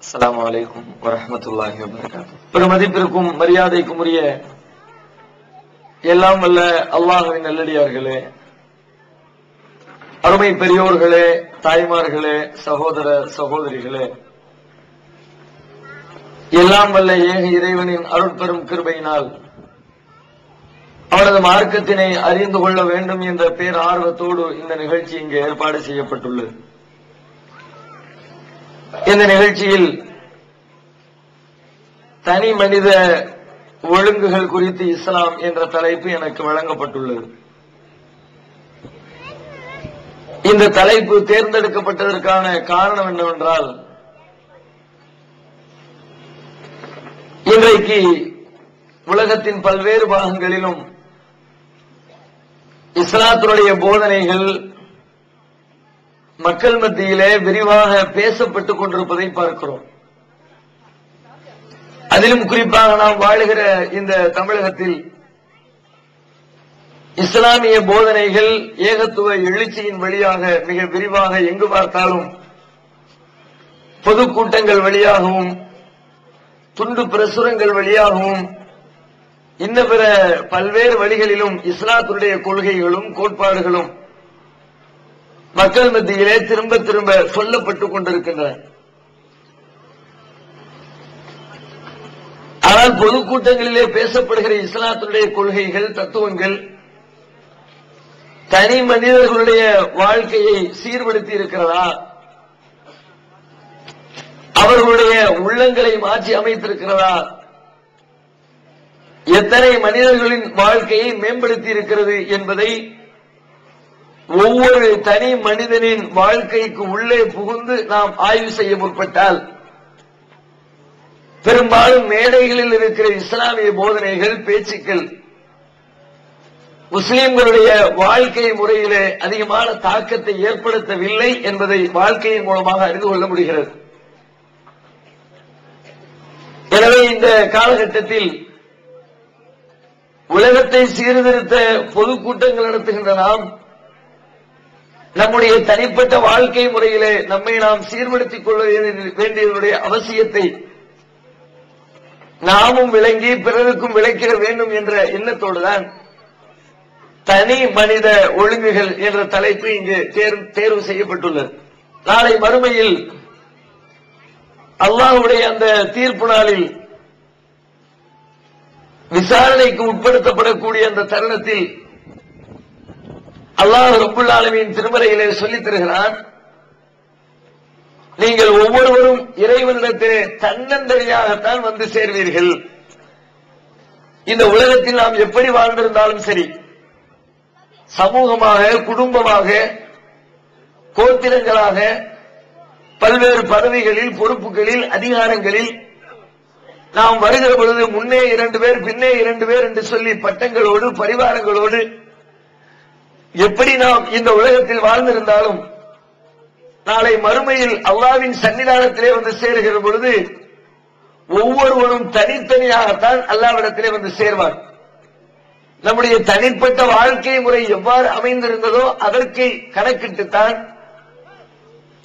அஸ்ஸலாமு அலைக்கும் வரஹ்மத்துல்லாஹி வபரகாத்துஹு. பெருமதிப்பிற்கும் மரியாதைக்கும் உரிய எல்லாம் வல்ல அல்லாஹ்வின் நல்லடியார்களே, அருமை பெரியோர்களே, தாய்மார்களே, சகோதர சகோதரிகளே, எல்லாம் வல்ல ஏக இறைவனின் அருட்பெரும் கிருபையினால் அவரது மார்க்கத்தினை அறிந்து கொள்ள வேண்டும் என்ற பேர் ஆர்வத்தோடு இந்த நிகழ்ச்சி இங்கு ஏற்பாடு செய்யப்பட்டுள்ளது. இந்த நிகழ்ச்சியில் தனி மனித ஒழுங்குகள் குறித்து இஸ்லாம் என்ற தலைப்பு எனக்கு வழங்கப்பட்டுள்ளது. இந்த தலைப்பு தேர்ந்தெடுக்கப்பட்டதற்கான காரணம் என்னவென்றால், இன்றைக்கு உலகத்தின் பல்வேறு பாகங்களிலும் இஸ்லாத்தினுடைய போதனைகள் மக்கள் மத்தியிலே விரிவாக பேசப்பட்டுக் கொண்டிருப்பதை பார்க்கிறோம். அதிலும் குறிப்பாக நாம் வாழுகிற இந்த தமிழகத்தில் இஸ்லாமிய போதனைகள் ஏகத்துவ எழுச்சியின் வழியாக மிக விரிவாக எங்கு பார்த்தாலும் பொதுக்கூட்டங்கள் வழியாகவும் துண்டு பிரசுரங்கள் வழியாகவும் இன்ன பிற பல்வேறு வழிகளிலும் இஸ்லாத்துடைய கொள்கைகளும் கோட்பாடுகளும் மக்கள் மத்தியிலே திரும்ப திரும்ப சொல்லப்பட்டுக் கொண்டிருக்கின்றன. ஆனால் பொதுக்கூட்டங்களிலே பேசப்படுகிற இஸ்லாத்துடைய கொள்கைகள், தத்துவங்கள் தனி மனிதர்களுடைய வாழ்க்கையை சீர்படுத்தி இருக்கிறதா, அவர்களுடைய உள்ளங்களை மாற்றி அமைத்திருக்கிறதா, எத்தனை மனிதர்களின் வாழ்க்கையை மேம்படுத்தி இருக்கிறது என்பதை ஒவ்வொரு தனி மனிதனின் வாழ்க்கைக்கு உள்ளே புகுந்து நாம் ஆய்வு செய்ய முற்பட்டால் பெரும்பாலும் மேடைகளில் இருக்கிற இஸ்லாமிய போதனைகள், பேச்சுக்கள் முஸ்லிம்களுடைய வாழ்க்கை முறையிலே அதிகமான தாக்கத்தை ஏற்படுத்தவில்லை என்பதை வாழ்க்கையின் மூலமாக அறிந்து கொள்ள முடிகிறது. எனவே இந்த காலகட்டத்தில் உலகத்தை சீர்திருத்த பொதுக்கூட்டங்கள் நடத்துகின்ற நாம் நம்முடைய தனிப்பட்ட வாழ்க்கை முறையிலே நம்மை நாம் சீர்படுத்திக் கொள்ள வேண்டியதனுடைய அவசியத்தை நாமும் விளங்கி பிறருக்கும் விளக்கிட வேண்டும் என்ற எண்ணத்தோடுதான் தனி மனித ஒழுங்குகள் என்ற தலைப்பு இங்கு தேர்வு செய்யப்பட்டுள்ளது. நாளை மறுமையில் அல்லாஹ்வுடைய அந்த தீர்ப்பு நாளில் விசாரணைக்கு உட்படுத்தப்படக்கூடிய அந்த தருணத்தில் அல்லாஹ் ரப்புல் ஆலமீன் திருமறையிலே சொல்லித் தருகிறான், நீங்கள் ஒவ்வொருவரும் இறைவனிடத்திலே தன்னந்தனியாகத்தான் வந்து சேர்வீர்கள். இந்த உலகத்தில் நாம் எப்படி வாழ்ந்திருந்தாலும் சரி, சமூகமாக, குடும்பமாக, கோத்திரங்களாக, பல்வேறு பதவிகளில், பொறுப்புகளில், அதிகாரங்களில் நாம் வருகிற பொழுது முன்னே 2 பேர் பின்னே 2 பேர் என்று சொல்லி பட்டங்களோடு பரிவாரங்களோடு எப்படி நாம் இந்த உலகத்தில் வாழ்ந்திருந்தாலும் நாளை மறுமையில் அல்லாஹ்வின் சன்னிதானத்திலே வந்து சேருகிற பொழுது ஒவ்வொருவரும் தனித்தனியாகத்தான் அல்லாஹ்விடத்திலே வந்து சேர்வார். நம்முடைய தனிப்பட்ட வாழ்க்கை முறை எவ்வாறு அமைந்திருந்ததோ அதற்கு கணக்கிட்டுத்தான்,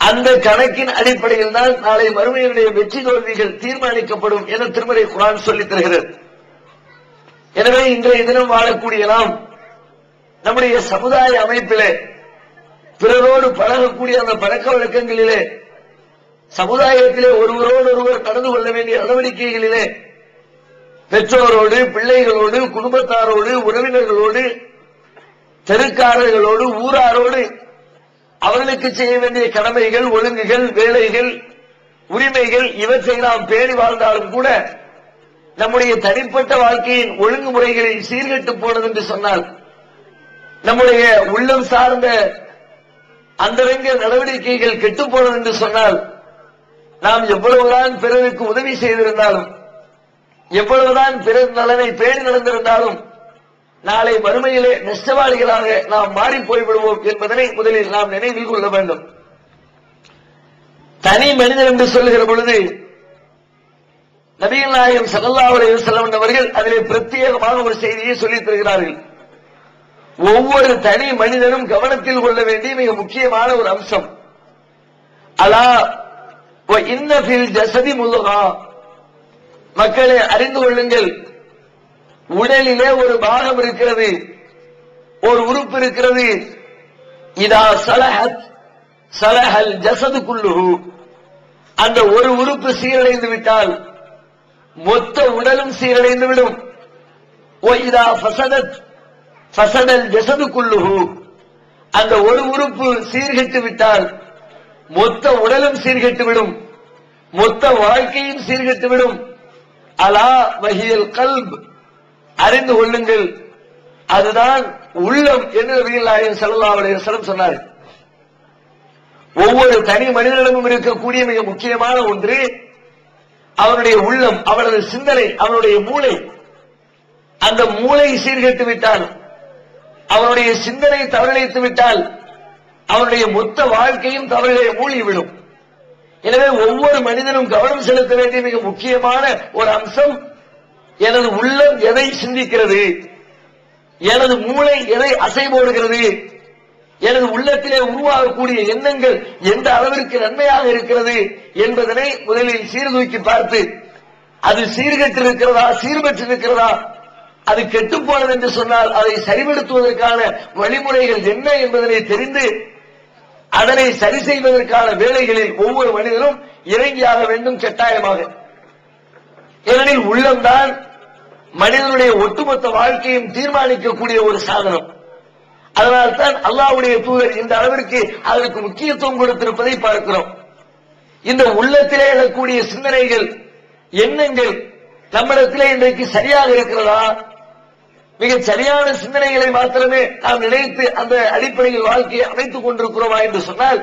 அந்த கணக்கின் அடிப்படையில் தான் நாளை மறுமையினுடைய வெற்றி தோல்விகள் தீர்மானிக்கப்படும் என திருமறை குர்ஆன் சொல்லித் தருகிறது. எனவே இன்றைய தினம் வாழக்கூடிய நாம் நம்முடைய சமுதாய அமைப்பிலே பிறரோடு பழகக்கூடிய அந்த பழக்க வழக்கங்களிலே, சமுதாயத்திலே ஒருவரோடு ஒருவர் நடந்து கொள்ள வேண்டிய நடவடிக்கைகளிலே பெற்றோரோடு, பிள்ளைகளோடு, குடும்பத்தாரோடு, உறவினர்களோடு, தெருக்காரர்களோடு, ஊராரோடு அவர்களுக்கு செய்ய வேண்டிய கடமைகள், ஒழுங்குகள், வேலைகள், உரிமைகள் இவற்றை நாம் பேணி வாழ்ந்தாலும் கூட நம்முடைய தனிப்பட்ட வாழ்க்கையின் ஒழுங்குமுறைகளை சீர்கெட்டு போனது என்று சொன்னால், நம்முடைய உள்ளம் சார்ந்த அந்தரங்க நடவடிக்கைகள் கெட்டு போனது என்று சொன்னால், நாம் எவ்வளவுதான் பிறருக்கு உதவி செய்திருந்தாலும், எவ்வளவுதான் பிறர் நலனை பேணி நடந்திருந்தாலும் நாளை மறுமையிலே நஷ்டவாளிகளாக நாம் மாறி போய்விடுவோம் என்பதனை முதலில் நாம் நினைவில் கொள்ள வேண்டும். தனி மனிதன் என்று சொல்லுகிற பொழுது நபிகள் நாயகம் ஸல்லல்லாஹு அலைஹி வஸல்லம் அவர்கள் அதிலே பிரத்யேகமாக ஒரு செய்தியை சொல்லித் தருகிறார்கள். ஒவ்வொரு தனி மனிதனும் கவனத்தில் கொள்ள வேண்டிய மிக முக்கியமான ஒரு அம்சம், அலா இன்ன ஃபில் ஜஸதி முல்கா, மக்களை அறிந்து கொள்ளுங்கள், உடலிலே ஒரு பாகம் இருக்கிறது, ஒரு உறுப்பு இருக்கிறது. இதா சலஹத் சலஹல் ஜஸது குல்லுஹு, அந்த ஒரு உறுப்பு சீரடைந்து விட்டால் மொத்த உடலும் சீரடைந்து விடும். இதா ஃபஸதத் ஃபஸதல் ஜஸது குல்லுஹு, அந்த ஒரு உறுப்பு சீர்கெட்டு விட்டால் மொத்த உடலும் சீர்கெட்டு விடும், மொத்த வாழ்க்கையும் சீர்கெட்டு விடும். அலா வஹியல் கல்ப், அறிந்து கொள்ளுங்கள், அதுதான் உள்ளம் என்று நபிகள் நாயகம் ஸல்லல்லாஹு அலைஹி வஸல்லம் சொன்னார். ஒவ்வொரு தனி மனிதனிடமும் இருக்கக்கூடிய மிக முக்கியமான ஒன்று அவனுடைய உள்ளம், அவனது சிந்தனை, அவனுடைய மூளை. அந்த மூளை சீர்கெட்டு விட்டால், அவனுடைய சிந்தனை தவறிழைத்து விட்டால் அவனுடைய மொத்த வாழ்க்கையும் தவறிலே மூழ்கிவிடும். எனவே ஒவ்வொரு மனிதனும் கவனம் செலுத்த வேண்டிய மிக முக்கியமான ஒரு அம்சம், எனது உள்ளம் எதை சிந்திக்கிறது, எனது மூளை எதை அசை போடுகிறது, எனது உள்ளத்திலே உருவாகக்கூடிய எண்ணங்கள் எந்த அளவிற்கு நன்மையாக இருக்கிறது என்பதனை முதலில் சீர்தூக்கி பார்த்து, அது சீர்கெட்டு இருக்கிறதா சீர்பெற்று இருக்கிறதா, அது கெட்டுப் போனது என்று சொன்னால் அதை சரிபடுத்துவதற்கான வழிமுறைகள் என்ன என்பதனை தெரிந்து அதனை சரி செய்வதற்கான வேலைகளில் ஒவ்வொரு மனிதனும் இறங்கியாக வேண்டும் கட்டாயமாக. ஏனெனில் உள்ளம்தான் மனிதனுடைய ஒட்டுமொத்த வாழ்க்கையும் தீர்மானிக்கக்கூடிய ஒரு சாதனம். அதனால்தான் அல்லாஹ்வுடைய தூதர் இந்த அளவிற்கு அதற்கு முக்கியத்துவம் கொடுத்திருப்பதை பார்க்கிறோம். இந்த உள்ளத்திலே எழக்கூடிய சிந்தனைகள், எண்ணங்கள் நம்மிடத்திலே இன்றைக்கு சரியாக இருக்கிறதா? மிக சரியான சிந்தனைகளை மாத்திரமே நாம் நினைத்து அந்த அடிப்படையில் வாழ்க்கையை அமைத்துக் கொண்டிருக்கிறோமா என்று சொன்னால்,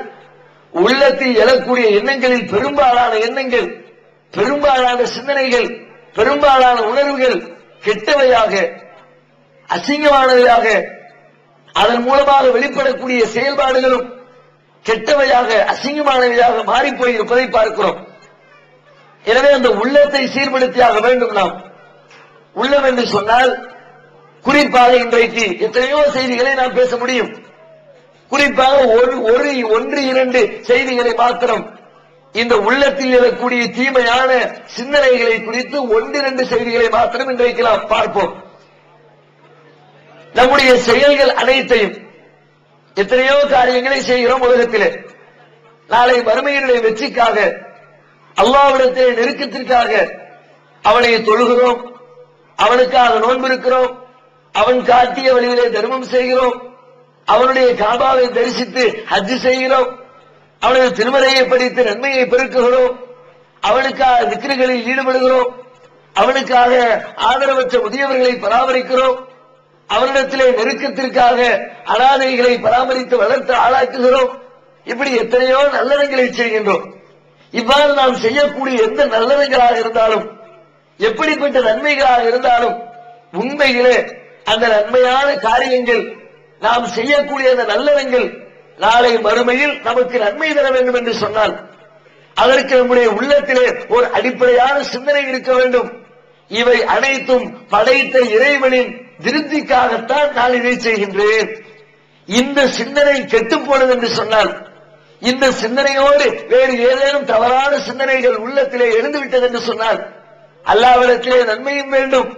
உள்ளத்தில் எழக்கூடிய எண்ணங்களில் பெரும்பாலான எண்ணங்கள், பெரும்பாலான சிந்தனைகள், பெரும்பாலான உணர்வுகள் கெட்டவையாக, அசிங்கமானவையாக, அதன் மூலமாக வெளிப்படக்கூடிய செயல்பாடுகளும் கெட்டவையாக, அசிங்கமானவையாக மாறி போயிருப்பதை பார்க்கிறோம். எனவே அந்த உள்ளத்தை சீர்படுத்தியாக வேண்டும். நாம் உள்ளம் என்று சொன்னால் குறிப்பாக இன்றைக்கு எத்தனையோ செய்திகளை நாம் பேச முடியும். குறிப்பாக ஒன்று இரண்டு செய்திகளை மாத்திரம், இந்த உள்ளத்தில் எழக்கூடிய தீமையான சிந்தனைகளை குறித்து ஒன்றிரண்டு செய்திகளை மாத்திரம் இன்றைக்கு நாம் பார்ப்போம். நம்முடைய செயல்கள் அனைத்தையும், எத்தனையோ காரியங்களை செய்கிறோம் உலகத்திலே. நாளை மறுமையினுடைய வெற்றிக்காக, அல்லாஹ்விடத்திலே நெருக்கத்திற்காக அவனை தொழுகிறோம், அவனுக்காக நோன்பு இருக்கிறோம், அவன் காட்டிய வழியிலே தர்மம் செய்கிறோம், அவனுடைய காபாவை தரிசித்து ஹஜ் செய்கிறோம், அவனது திருமறையை படித்து நன்மையை பெருக்குகிறோம், அவனுக்காக திக்ருகளில் ஈடுபடுகிறோம், அவனுக்காக ஆதரவற்ற முதியவர்களை பராமரிக்கிறோம், அவனிடத்திலே நெருக்கத்திற்காக அனாதைகளை பராமரித்து வளர்த்து ஆளாக்குகிறோம். இப்படி எத்தனையோ நல்லறங்களை செய்கின்றோம். இவ்வாறு நாம் செய்யக்கூடிய எந்த நல்லறங்களாக இருந்தாலும், எப்படிப்பட்ட நன்மைகளாக இருந்தாலும், உண்மையிலே அந்த நன்மையான காரியங்கள், நாம் செய்யக்கூடிய அந்த நல்லறங்கள் நாளை மறுமையில் நமக்கு நன்மை தர வேண்டும் என்று சொன்னால், அதற்கு நம்முடைய உள்ளத்திலே ஒரு அடிப்படையான சிந்தனை இருக்க வேண்டும். இவை அனைத்தும் படைத்த இறைவனின் திருப்திக்காகத்தான் நான் இதை செய்கின்றேன். இந்த சிந்தனை கெட்டுப் போனது என்று சொன்னால், இந்த சிந்தனையோடு வேறு ஏதேனும் தவறான சிந்தனைகள் உள்ளத்திலே எழுந்துவிட்டது என்று சொன்னால், அல்லாஹ்விடத்திலே நன்மையும் வேண்டும்,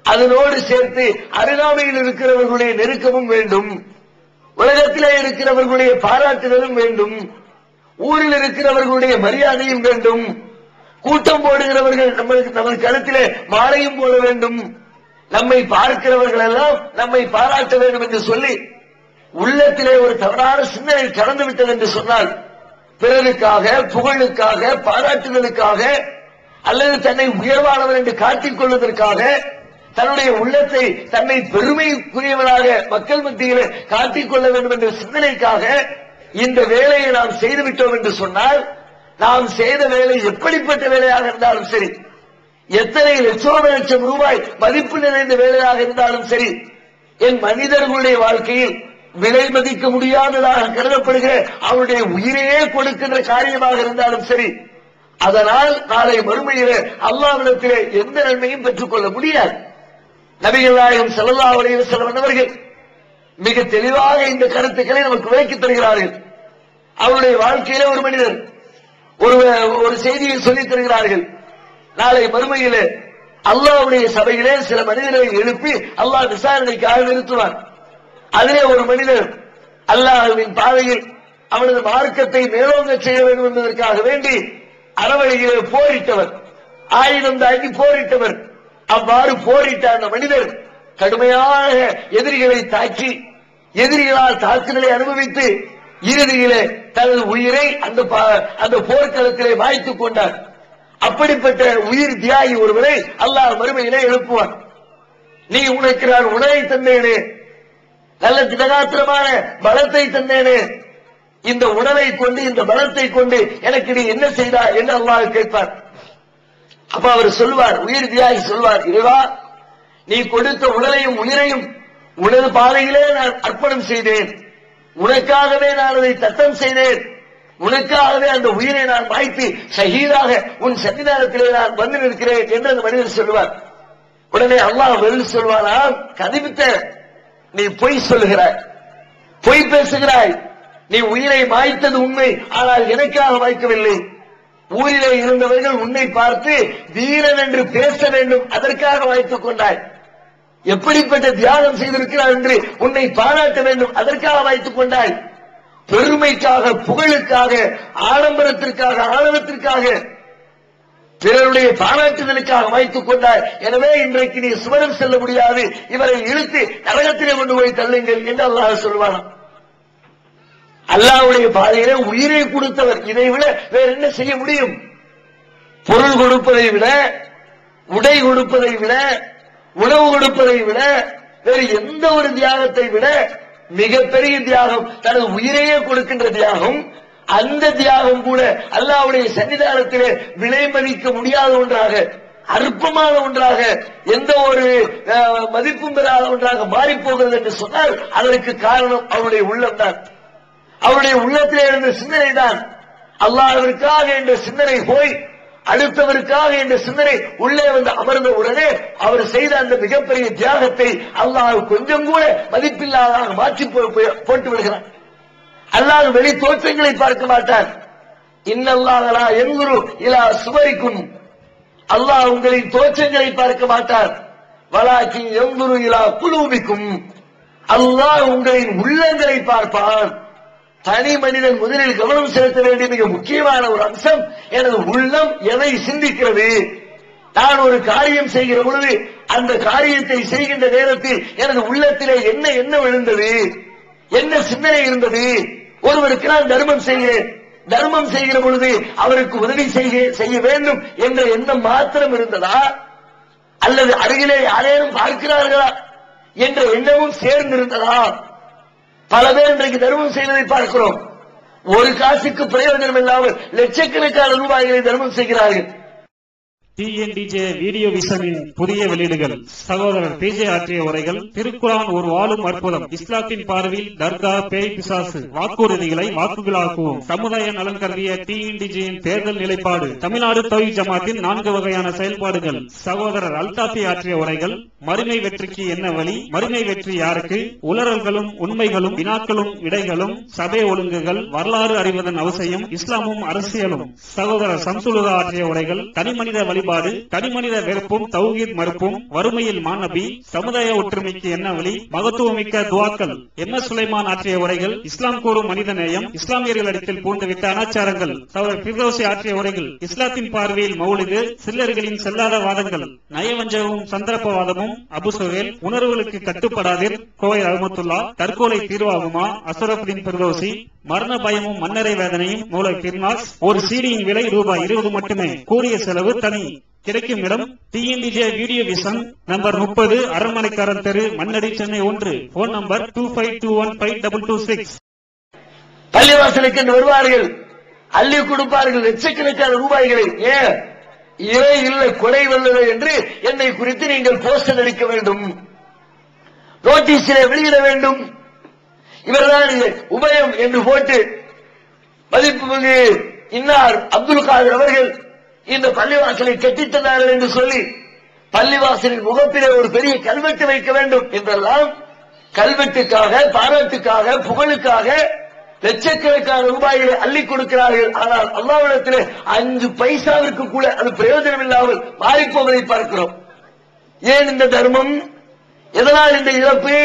அதனோடு சேர்த்து அருகாமையில் இருக்கிறவர்களுடைய நெருக்கமும் வேண்டும், உலகத்திலே இருக்கிறவர்களுடைய பாராட்டுதலும் வேண்டும், ஊரில் இருக்கிறவர்களுடைய மரியாதையும் வேண்டும், கூட்டம் போடுகிறவர்கள் நமது கருத்திலே மாலையும் போட வேண்டும், நம்மை பார்க்கிறவர்கள் எல்லாம் நம்மை பாராட்ட வேண்டும் என்று சொல்லி உள்ளத்திலே ஒரு தவறான சிந்தனை கடந்து விட்டது என்று சொன்னால், பிறருக்காக, புகழுக்காக, பாராட்டுதலுக்காக, அல்லது தன்னை உயர்வானவர் என்று காட்டிக் கொள்வதற்காக, தன்னுடைய உள்ளத்தை தன்னை பெருமைக்குரியவராக மக்கள் மத்தியிலே காட்டிக்கொள்ள வேண்டும் என்ற சிந்தனைக்காக இந்த வேலையை நாம் செய்துவிட்டோம் என்று சொன்னால், நாம் செய்த வேலை எப்படிப்பட்ட வேலையாக இருந்தாலும் சரி, எத்தனை லட்சம் ரூபாய் மதிப்பு நிறைந்த வேலையாக இருந்தாலும் சரி, என் மனிதர்களுடைய வாழ்க்கையில் விலை மதிக்க முடியாததாக கருதப்படுகிற அவருடைய உயிரையே கொடுக்கின்ற காரியமாக இருந்தாலும் சரி, அதனால் நாளை மறுமையிலே அல்லாஹ்விடத்திலே எந்த நன்மையும் பெற்றுக் கொள்ள முடியாது. நபிகள் நாயகம் ஸல்லல்லாஹு அலைஹி வஸல்லம் அவர்கள் மிக தெளிவாக இந்த கருத்துக்களை நமக்கு விளக்கித் தருகிறார்கள். அவருடைய வாழ்க்கையிலே ஒரு மனிதர் ஒரு செய்தியை சொல்லித் தருகிறார்கள். நாளை மறுமையிலே அல்லாஹ்வுடைய சபையிலே சில மனிதர்களை எழுப்பி அல்லாஹ் விசாரணைக்காக நிறுத்துவார். அதிலே ஒரு மனிதர் அல்லாஹ்வின் பாதையில் அவனது மார்க்கத்தை மேலோங்க செய்ய வேண்டும் என்பதற்காக வேண்டி அறவழியிலே போரிட்டவர், ஆயுதம் தாங்கி போரிட்டவர். அவ்வாறு போரிட்ட அந்த மனிதர் கடுமையாக எதிரிகளை தாக்கி எதிரிகளால் தாக்குதலை அனுபவித்து இறுதியிலே தனது உயிரை அந்த போர்க்களத்திலே மாய்த்துக் கொண்டார். அப்படிப்பட்ட உயிர் தியாகி ஒருவரை அல்லாஹ் மறுமையிலே எழுப்புவார். நீ உனக்கு நான் உணவை தந்தேனே, நல்ல திடகாத்திரமான பலத்தை தந்தேனே, இந்த உணவை கொண்டு இந்த பலத்தை கொண்டு எனக்கு நீ என்ன செய்தாய் என்று அல்லாஹ் கேட்பார். அப்ப அவர் சொல்வார், உயிர் தியாகி சொல்வார், இறைவா நீ கொடுத்த உடலையும் உயிரையும் உனது பாதையிலே நான் அர்ப்பணம் செய்தேன், உனக்காகவே நான் அதை தத்தம் செய்தேன், உனக்காகவே அந்த உயிரை நான் மாய்த்து ஷஹீதாக உன் சன்னிதானத்திலே நான் வந்து நிற்கிறேன் என்று அந்த மனிதர் சொல்வார். உடனே அல்லாஹ் பதில் சொல்வாராம், கதிபித்த நீ பொய் சொல்லுகிறாய், பொய் பேசுகிறாய், நீ உயிரை மாய்த்தது உண்மை, ஆனால் எனக்காக மாய்க்கவில்லை. ஊரிலே இருந்தவர்கள் உன்னை பார்த்து வீரன் என்று பேச வேண்டும், அதற்காக மாய்த்துக் கொண்டாய். எப்படிப்பட்ட தியாகம் செய்திருக்கிறார் என்று உன்னை பாராட்ட வேண்டும், அதற்காக மாய்த்துக் கொண்டாய். பெருமைக்காக, புகழுக்காக, ஆடம்பரத்திற்காக, ஆணவத்திற்காக, பிறருடைய பாராட்டுதலுக்காக மாய்த்துக் கொண்டாய். எனவே இன்றைக்கு நீ சுவனம் செல்ல முடியாது, இவரை இழுத்து நரகத்திலே கொண்டு போய் தள்ளுங்கள் என்று அல்லாஹ் சொல்வானாம். அல்லாஹ்வுடைய பாதையிலே உயிரை கொடுத்தவர், இதை விட வேற என்ன செய்ய முடியும்? பொருள் கொடுப்பதை விட, உடை கொடுப்பதை விட, உணவு கொடுப்பதை விட, வேறு எந்த ஒரு தியாகத்தை விட மிகப்பெரிய தியாகம் தனது உயிரையே கொடுக்கின்ற தியாகம். அந்த தியாகம் கூட அல்லாஹ்வுடைய சன்னிதானத்திலே விலை மதிக்க முடியாத ஒன்றாக, அற்பமான ஒன்றாக, எந்த ஒரு மதிப்பும் பெறாத ஒன்றாக மாறி போகிறது என்று சொன்னால் அதற்கு காரணம் அவருடைய உள்ளம்தான், அவருடைய உள்ளத்திலே இருந்த சிந்தனை தான். அல்லாஹ்விற்காக என்ற சிந்தனை போய் அடுத்தவருக்காக என்ற சிந்தனை உள்ளே வந்து அமர்ந்த உடனே அவர் செய்த அந்த மிகப்பெரிய தியாகத்தை அல்லாஹ் கொஞ்சம் கூட மதிப்பில்லாதாக மாற்றி போட்டு விடுகிறார். அல்லாஹ் வெளி தோற்றங்களை பார்க்க மாட்டார். இன்னல்லாஹ் லா யன்துரு இலா சுவரிக்கும், அல்லாஹ் உங்களின் தோற்றங்களை பார்க்க மாட்டார். வலாக்கின் யன்துரு இலா குலூபிக்கும், அல்லாஹ் உங்களின் உள்ளங்களை பார்ப்பான். தனி மனிதன் முதலில் கவனம் செலுத்த வேண்டிய மிக முக்கியமான ஒரு அம்சம், எனது உள்ளம் எதை சிந்திக்கிறது. நான் ஒரு காரியம் செய்கிற பொழுது அந்த காரியத்தை செய்கின்ற நேரத்தில் எனது உள்ளத்திலே என்ன என்ன விழுந்தது, என்ன சிந்தனை இருந்தது. ஒருவருக்கு நான் தர்மம் செய்கிறேன், தர்மம் செய்கிற பொழுது அவருக்கு உதவி செய்ய வேண்டும் என்ற எண்ணம் மாத்திரம் இருந்ததா, அல்லது அருகிலே யாரேனும் பார்க்கிறார்களா என்ற எண்ணமும் சேர்ந்திருந்ததா? பல பேர் இன்றைக்கு தர்மம் செய்வதை பார்க்கிறோம். ஒரு காசுக்கு பிரயோஜனம் இல்லாமல் லட்சக்கணக்கான ரூபாய்களை தர்மம் செய்கிறார்கள். TNDJ வீடியோ விஷனின் புதிய வெளியீடுகள். சகோதரர் PJ ஆற்றிய உரைகள். திருக்குரான் ஒரு வாழும் அற்புதம். இஸ்லாத்தின் பார்வையில் தர்கா, பேய், பிசாசு. வாக்குறுதிகளை வாக்குகளாக்குவோம். சமுதாய நலன் கருதிய TNDJயின் தேர்தல் நிலைப்பாடு. தமிழ்நாடு தௌஹீத் ஜமாத்தின் 4 வகையான செயல்பாடுகள். சகோதரர் அல்தாஃபி ஆற்றிய உரைகள். மறுமை வெற்றிக்கு என்ன வழி, மறுமை வெற்றி யாருக்கு, உளறல்களும் உண்மைகளும் வினாக்களும் விடைகளும், சபை ஒழுங்குகள், வரலாறு அறிவதன் அவசியம், இஸ்லாமும் அரசியலும். சகோதரர் சம்சுலுதா ஆற்றிய உரைகள். தனிமனித வழிபாடு, தனிமனித வெறுப்பும் தௌஹீத் மறுப்பும், வறுமையில் மாநபி, சமுதாய ஒற்றுமைக்கு என்ன வழி, மகத்துவமிக்க துவாக்கள். MS சுலைமான் ஆற்றிய உரைகள். இஸ்லாம் கூறும் மனித நேயம், இஸ்லாமியர்கள் இடத்தில் பூந்துவிட்ட அனாச்சாரங்கள். சகோதரர் ஃபிர்தௌசி ஆற்றிய உரைகள். இஸ்லாத்தின் பார்வையில் மௌலிது, சில்லர்களின் செல்லாத வாதங்கள், நயவஞ்சகமும் சந்தர்ப்பவாதமும். அபு சுஹைல். உணர்வுகளுக்கு கட்டுப்படாதீர், கோவை ரஹ்மத்துல்லா. தற்கொலை தீர்வாகுமா, அஸ்ரஃபுதீன் ஃபிர்தௌசி. மரண பயமும் மன்னரை வேதனையும், மௌலை பிர்னாஸ். ஒரு சீடியின் விலை ரூபாய் 20 மட்டுமே, கூறிய செலவு தனி. கிடைக்கும் இடம் TNDJ வீடியோ விஷன், நம்பர் 30, அரண்மனைக்காரன் தெரு, மண்ணடி, சென்னை 1. Phone number 25215226. பள்ளிவாசலுக்கு வருவார்கள், அள்ளி கொடுப்பார்கள் லட்சக்கணக்கான ரூபாய்களை. ஏன் இறை இல்லை கொலை வல்லது என்று என்னை குறித்து நீங்கள் போஸ்டர் அளிக்க வேண்டும், நோட்டீஸிலே வெளியிட வேண்டும். இவர்தான் உபயம் என்று போட்டு மதிப்புமிகு இன்னார் அப்துல் காதர் அவர்கள் இந்த பள்ளிவாசலை கட்டித்தந்தார்கள் என்று சொல்லி பள்ளிவாசலின் முகப்பிலே ஒரு பெரிய கல்வெட்டு வைக்க வேண்டும் என்றெல்லாம் கல்வெட்டுக்காக, பாராட்டுக்காக, புகழுக்காக லட்சக்கணக்கான ரூபாய்களை அள்ளி கொடுக்கிறார்கள். ஆனால் அல்லாஹ்விடத்திலே 5 பைசாவிற்கு கூட அது பிரயோஜனம் இல்லாமல் மாறிப்போவதை பார்க்கிறோம். ஏன் இந்த தர்மம்? எதனால் இந்த இழப்பு?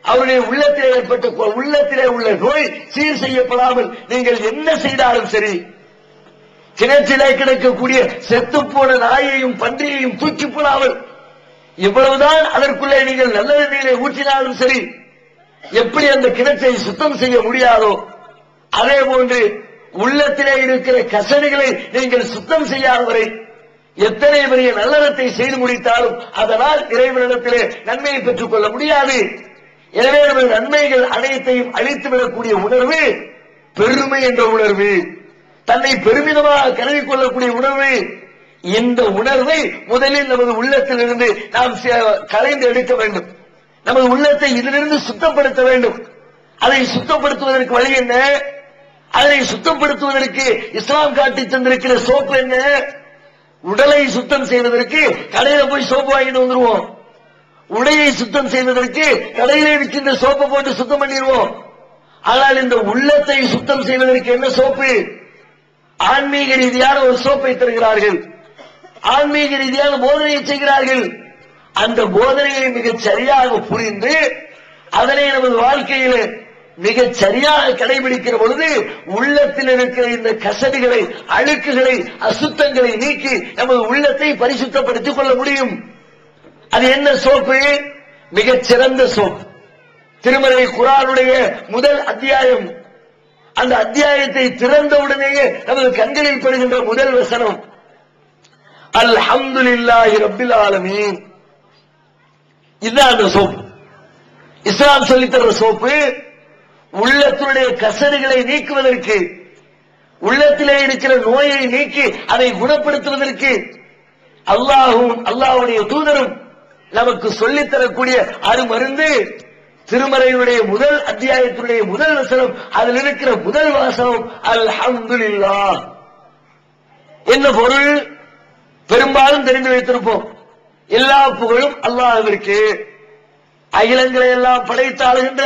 அவருடைய உள்ளத்திலே ஏற்பட்ட உள்ளத்திலே உள்ள நோய் சீர் செய்யப்படாமல் நீங்கள் என்ன செய்தாலும் சரி, கிணற்றிலே கிடக்கக்கூடிய செத்துப்போன நாயையும் பன்றியையும் தூக்கி போடாமல் இவ்வளவுதான் அதற்குள்ளே நீங்கள் நல்ல நீரை ஊற்றினாலும் சரி, எப்படி அந்த கிணற்றை சுத்தம் செய்ய முடியாதோ அதே போன்று உள்ளத்திலே இருக்கிற கசடுகளை நீங்கள் சுத்தம் செய்யாதவரை எத்தனை பெரிய நல்லறத்தை செய்து முடித்தாலும் அதனால் இறைவனிடத்திலே நன்மையை பெற்றுக் கொள்ள முடியாது. எனவே நமது நன்மைகள் அனைத்தையும் அழித்துவிடக்கூடிய உணர்வு பெருமை என்ற உணர்வு, தன்னை பெருமிதமாக கருதி கொள்ளக்கூடிய உணர்வு. இந்த உணர்வை முதலில் நமது உள்ளத்தில் இருந்து நாம் கலைந்து எடுக்க வேண்டும். நமது உள்ளத்தை இதிலிருந்து சுத்தப்படுத்த வேண்டும். அதை சுத்தப்படுத்துவதற்கு வழி என்ன? அதை சுத்தப்படுத்துவதற்கு இஸ்லாம் காட்டி தந்திருக்கிற சோப்பு என்ன? உடலை சுத்தம் செய்வதற்கு கடையில போய் சோப்பு வாங்கிட்டு வந்துருவோம். உடையை சுத்தம் செய்வதற்கு கடையிலே விற்கின்ற சோப்பை போட்டு சுத்தம் பண்ணிடுவோம். ஆனால் இந்த உள்ளத்தை சுத்தம் செய்வதற்கு என்ன சோப்பு? ஆன்மீக ரீதியான ஒரு சோப்பை தருகிறார்கள், ஆன்மீக ரீதியான போதனையை செய்கிறார்கள். அந்த போதனையை மிகச் சரியாக புரிந்து அதனை நமது வாழ்க்கையில் மிகச் சரியாக கடைபிடிக்கிற பொழுது உள்ளத்தில் இருக்கிற இந்த கசடுகளை, அழுக்குகளை, அசுத்தங்களை நீக்கி நமது உள்ளத்தை பரிசுத்தப்படுத்திக் கொள்ள முடியும். அது என்ன சோப்பு? மிகச் சிறந்த சோப்பு. திருமறை குர்ஆனுடைய முதல் அத்தியாயம், அந்த அத்தியாயத்தை திறந்தவுடனேயே நமது கண்களில் படுகின்ற முதல் வசனம் அல்ஹம்துலில்லாஹி ரப்பில் ஆலமீன். இதுதான் அந்த சோப்பு. இஸ்லாம் சொல்லித்தர சோப்பு உள்ளத்தினுடைய கசடுகளை நீக்குவதற்கு, உள்ளத்திலே இருக்கிற நோயை நீக்கி அதை குணப்படுத்துவதற்கு அல்லாஹ்வும் அல்லாஹ்வுடைய தூதரும் நமக்கு சொல்லித்தரக்கூடிய அருமருந்து திருமறையுடைய முதல் அத்தியாயத்தினுடைய முதல் வசனம். அதில் இருக்கிற முதல் வாசகம் அல்ஹம்துலில்லாஹ். என்ன பொருள்? பெரும்பாலும் தெரிந்து வைத்திருப்போம். எல்லா புகழும் அல்லாஹ்விற்கு, அகிலங்களை எல்லாம் படைத்தாளுகின்ற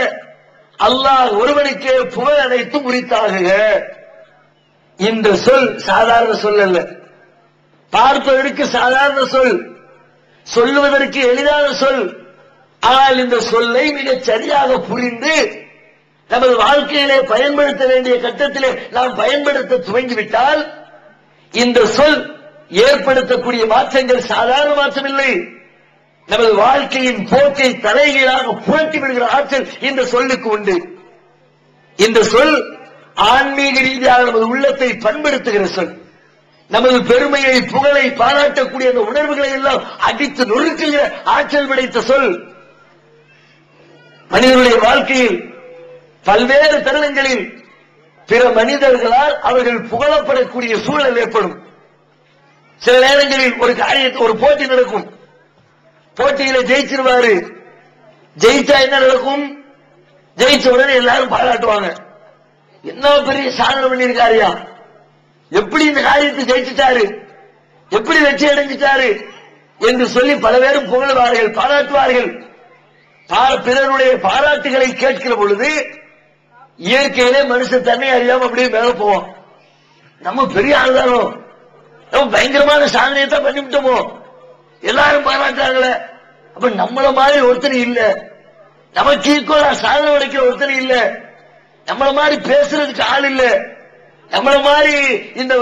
அல்லாஹ் ஒருவனுக்கே புகழ் அனைத்தும் உரித்தாகுக. இந்த சொல் சாதாரண சொல் அல்ல, பார்ப்பதற்கு சாதாரண சொல், சொல்லுவதற்கு எளிதான சொல். ஆனால் இந்த சொல்லை மிக சரியாக புரிந்து நமது வாழ்க்கையிலே பயன்படுத்த வேண்டிய கட்டத்திலே நாம் பயன்படுத்த துவங்கிவிட்டால் இந்த சொல் ஏற்படுத்தக்கூடிய மாற்றங்கள் சாதாரண மாற்றம் இல்லை. நமது வாழ்க்கையின் போக்கை தலைகீழாக புரட்டி விடுகிற ஆற்றல் இந்த சொல்லுக்கு உண்டு. இந்த சொல் ஆன்மீக ரீதியாக நமது உள்ளத்தை பண்படுத்துகிற சொல். நமது பெருமையை, புகழை பாராட்டக்கூடிய அந்த உணர்வுகளை எல்லாம் அடித்து நொறுக்குகிற ஆற்றல் படைத்த சொல். மனிதனுடைய வாழ்க்கையில் பல்வேறு தருணங்களில் பிற மனிதர்களால் அவர்கள் புகழப்படக்கூடிய சூழல் ஏற்படும். சில நேரங்களில் ஒரு போட்டி நடக்கும், போட்டியில ஜெயிச்சிருவாரு, ஜெயிச்சா என்ன நடக்கும்? ஜெயிச்ச உடனே எல்லாரும் பாராட்டுவாங்க, என்ன பெரிய சாதனை பண்ணிருக்காருயா, எப்படி இந்த காரியத்தை ஜெயிச்சுட்டாரு, எப்படி வெற்றி அடைஞ்சிட்டாரு என்று சொல்லி பல பேரும் புகழ்வார்கள், பாராட்டுவார்கள். பிறருடைய பாராட்டுகளை கேட்கிற பொழுது இயற்கையிலே மனுஷன் தன்னை அறியாம அப்படியே மேல போவோம். நம்ம பெரிய ஆளுதானோ, நம்ம பயங்கரமான சாதனையை தான் பண்ணிவிட்டோமோ, எல்லாரும் பாராட்டுறாங்களே, அப்ப நம்மள மாதிரி ஒருத்தர் இல்ல, நமக்கு ஈக்குவலா சாதனை உடைக்கிற ஒருத்தர் இல்ல, நம்மள மாதிரி பேசுறதுக்கு ஆள் இல்ல, நம்மள மாதிரி இந்த